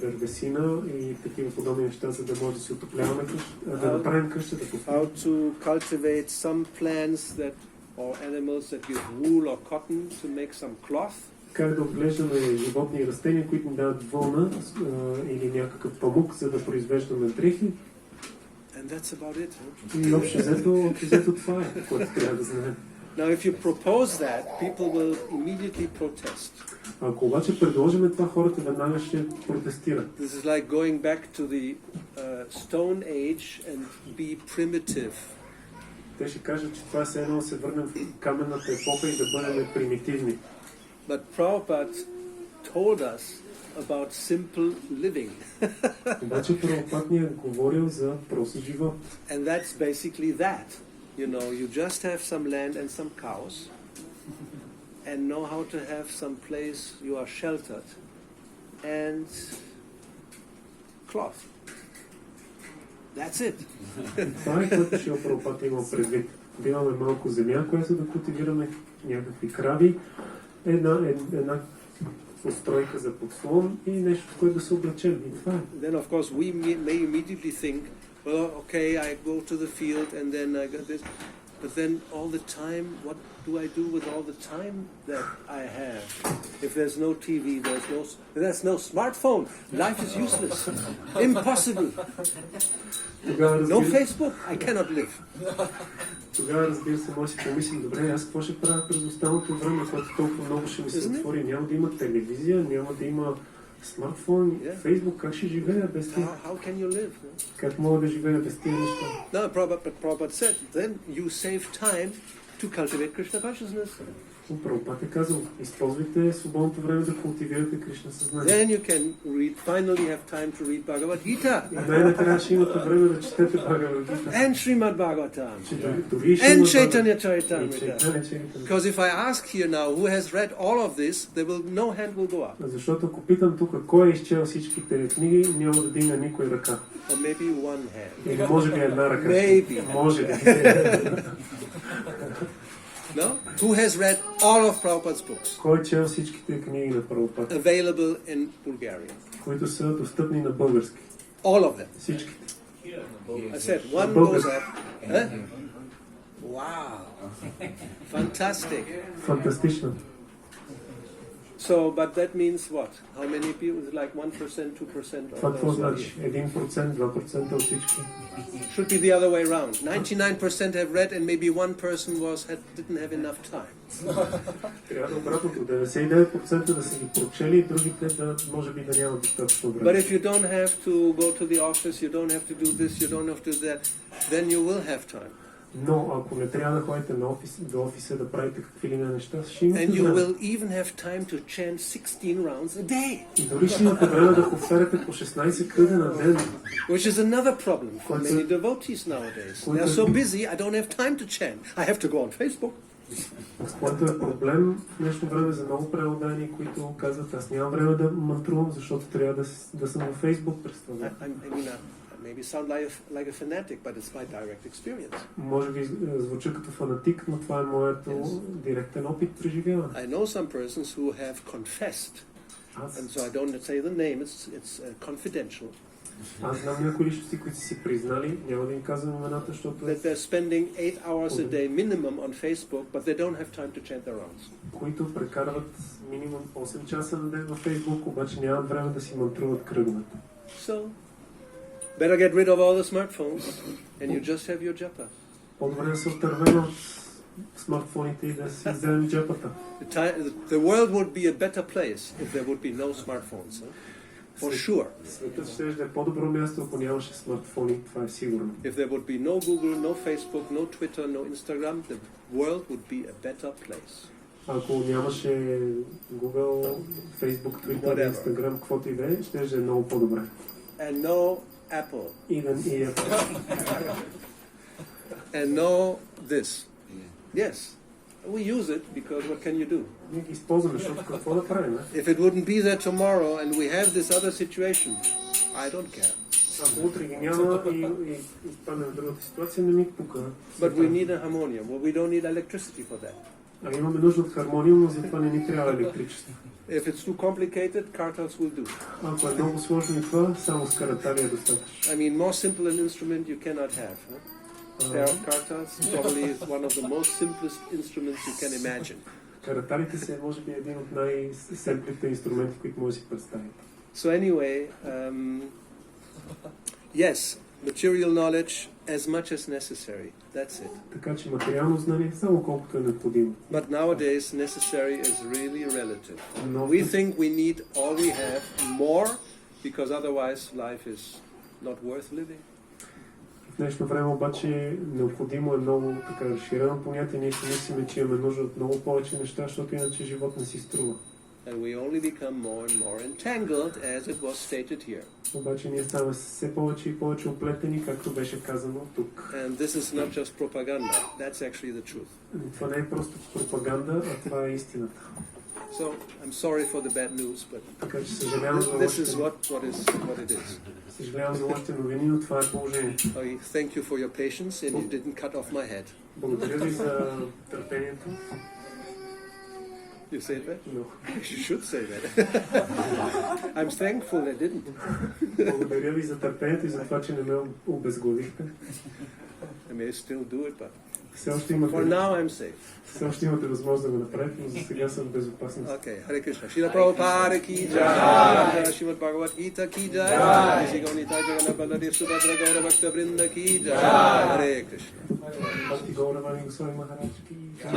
[SPEAKER 3] дървесина и такива подобни неща, за да може да си отопляваме къща, да направим къщата.
[SPEAKER 1] How to cultivate some plants or animals that give wool or cotton to make some cloth.
[SPEAKER 3] Как да отглеждаме животни и растения, които ни дават вълна или някакъв памук, за да произвеждаме дрехи.
[SPEAKER 1] And that's about it.
[SPEAKER 3] И общо взето това е, което трябва да знаем.
[SPEAKER 1] Now, if you propose that, people will immediately protest.
[SPEAKER 3] Ако обаче предложиме това, хората веднага ще протестират.
[SPEAKER 1] This is like going back to the Stone Age and be primitive.
[SPEAKER 3] Те ще кажат, че това е все едно да се върнем в каменната епоха и да бъдем примитивни.
[SPEAKER 1] But Prabhupada told us about simple living.
[SPEAKER 3] Обаче Прабхупад ни е говорил за прост живот.
[SPEAKER 1] And that's basically that. You know, you just have some land and some cows, and know how to have some place you are sheltered, and cloth. That's it.
[SPEAKER 3] Това е което Шрила Прабхупад има предвид. Да имаме малко земя, която да култивираме, някакви крави, една устройка за подслон и нещо, в което да се облечем. И това е.
[SPEAKER 1] Then of course we may immediately think, well, okay, I go to the field and then I got this, but then all the time, what do I do with all the time that I have? If there's no TV, there's no smartphone, life is useless, impossible. No Facebook, I cannot live.
[SPEAKER 3] Тогава, разбира се, може да си помислим, добре, аз какво ще правя през останалото време, което толкова много ще ми се отвори? Няма да има телевизия, няма да има смартфон, Фейсбук, как ще живея без тях?
[SPEAKER 1] How can you live?
[SPEAKER 3] Как мога да живея без тия неща?
[SPEAKER 1] No, Prabhupada said, then you save time to cultivate Krishna consciousness.
[SPEAKER 3] Прабхупад е казал, използвайте свободното време да култивирате Кришна съзнание.
[SPEAKER 1] Then you can finally have time to read Bhagavad Gita.
[SPEAKER 3] И най-накрая ще имате време да четете Бхагавад Гита.
[SPEAKER 1] And Srimad Bhagavatam.
[SPEAKER 3] And
[SPEAKER 1] Chaitanya Charitamrita. Because if I ask here now who has read all of this, no hand will go up.
[SPEAKER 3] Защото ако питам тук кой е изчел всичките книги, няма да дигне никой ръка.
[SPEAKER 1] Or maybe one hand.
[SPEAKER 3] Или може би една ръка.
[SPEAKER 1] Maybe.
[SPEAKER 3] Може би.
[SPEAKER 1] No? Who has read all of Prabhupada's books?
[SPEAKER 3] Кой е чел всичките книги на Прабхупад?
[SPEAKER 1] Available in Bulgarian.
[SPEAKER 3] Които са достъпни на български.
[SPEAKER 1] All of them.
[SPEAKER 3] Всичките.
[SPEAKER 1] I said one goes up. Huh? Wow. Fantastic.
[SPEAKER 3] Фантастично.
[SPEAKER 1] So, but that means what? How many people? Is it like 1%, 2%
[SPEAKER 3] Това
[SPEAKER 1] of
[SPEAKER 3] какво
[SPEAKER 1] those?
[SPEAKER 3] значи? 1%, 2% от всички.
[SPEAKER 1] Should be the other way around. 99% have read and maybe 1% didn't have enough time.
[SPEAKER 3] Трябва да обратното. 99% да са ги прочели и другите да може би да нямат достатъчно
[SPEAKER 1] But
[SPEAKER 3] време.
[SPEAKER 1] if you don't have to go to the office, you don't have to do this, you don't have to do that, then you will have time.
[SPEAKER 3] Но ако не трябва да ходите до офиса да правите какви ли неща, ще имате
[SPEAKER 1] And you
[SPEAKER 3] време.
[SPEAKER 1] will even have time to chant 16 rounds a day,
[SPEAKER 3] И дори ще имате време да повтаряте по 16 кръга на ден.
[SPEAKER 1] which is another problem for many devotees nowadays. They are so busy, I don't have time to chant. I have to go on Facebook.
[SPEAKER 3] Което е проблем в днешно време за много преодани, които казват, аз нямам време да мантрувам, защото трябва да съм във Фейсбук през това.
[SPEAKER 1] Maybe sound like a fanatic, but it's my direct experience.
[SPEAKER 3] Може би звуча като фанатик, но това е моето директен опит преживяване.
[SPEAKER 1] I know some persons who have confessed, and so I don't say the name, it's confidential,
[SPEAKER 3] Аз знам някои личности, които си признали, няма да им казвам имената, защото
[SPEAKER 1] that they're spending 8 hours a day minimum on Facebook, but they don't have time to chant their rounds.
[SPEAKER 3] които прекарват минимум 8 часа на ден във Фейсбук, обаче нямат време да си мантруват кръговете.
[SPEAKER 1] So, better get rid of all the smartphones, and you just have your japa.
[SPEAKER 3] По-добре да се отървем от смартфоните и да си вземем джапата.
[SPEAKER 1] The world would be a better place if there would be no smartphones, for sure.
[SPEAKER 3] Светът ще е по-добро място, ако нямаше смартфони, това е сигурно.
[SPEAKER 1] If there would be no Google, no Facebook, no Twitter, no Instagram, the world would be a better place.
[SPEAKER 3] Ако нямаше Google, Facebook, Twitter, Instagram, каквото и да е, ще е много по-добре.
[SPEAKER 1] And no Apple.
[SPEAKER 3] Even Apple.
[SPEAKER 1] And no this. Yes. We use it because what can you do?
[SPEAKER 3] Ние ги използваме, защото какво да правим?
[SPEAKER 1] If it wouldn't be there tomorrow and we have this other situation, I don't care.
[SPEAKER 3] Ако утре ги няма и изпаднем в другата ситуация, не ми пука.
[SPEAKER 1] But we need a harmonium. Well, we don't need electricity for that.
[SPEAKER 3] А имаме нужда от хармония, но за това не ни трябва електричество.
[SPEAKER 1] If it's too complicated, kartals will do.
[SPEAKER 3] Ако е много сложно и това, само с каратали е достатъчно.
[SPEAKER 1] I mean, more simple an instrument you cannot have. Pair of kartals probably is one of the most simplest instruments you can imagine.
[SPEAKER 3] Караталите са, може би, един от най-семплите инструменти, които може да си представите.
[SPEAKER 1] So anyway, yes, material knowledge as much as necessary. That's it.
[SPEAKER 3] Така че материално знание само колкото е необходимо.
[SPEAKER 1] But nowadays, necessary is really relative.
[SPEAKER 3] Но
[SPEAKER 1] We think we need all we have more because otherwise life is not worth living.
[SPEAKER 3] в днешно време обаче необходимо е много така разширено понятие. Ние си мислиме, че имаме нужда от много повече неща, защото иначе живот не си струва.
[SPEAKER 1] And we only become more and more entangled, as it was stated here.
[SPEAKER 3] Обаче ние ставаме все повече и повече оплетени, както беше казано тук.
[SPEAKER 1] And this is not just propaganda. That's actually the truth.
[SPEAKER 3] Това не е просто пропаганда, а това е истината.
[SPEAKER 1] So I'm sorry for the bad news, but
[SPEAKER 3] Така че съжалявам за
[SPEAKER 1] this is
[SPEAKER 3] лошите,
[SPEAKER 1] what it is.
[SPEAKER 3] съжалявам за лошите новини, но това е положението.
[SPEAKER 1] I thank you for your patience, and you didn't cut off my head.
[SPEAKER 3] Благодаря ви за търпението.
[SPEAKER 1] You say that?
[SPEAKER 3] Но
[SPEAKER 1] You should say that. I'm thankful I didn't.
[SPEAKER 3] благодаря ви за търпението и за това, че не ме обезглавихте.
[SPEAKER 1] I may still do it, but
[SPEAKER 3] Все още
[SPEAKER 1] for now I'm safe.
[SPEAKER 3] все още имате възможност да го направите, но за сега съм в безопасност.
[SPEAKER 1] Okay, Hare Krishna. Srila Prabhupada ki jai. Srimad Bhagavad Gita ki jai. Sri Gaunita Jagannath Baladev Subhadra Gaura Bhakta Vrinda ki jai. Hare Krishna.
[SPEAKER 3] Бхакти Гаура Вани Госвами Махарадж ки джай.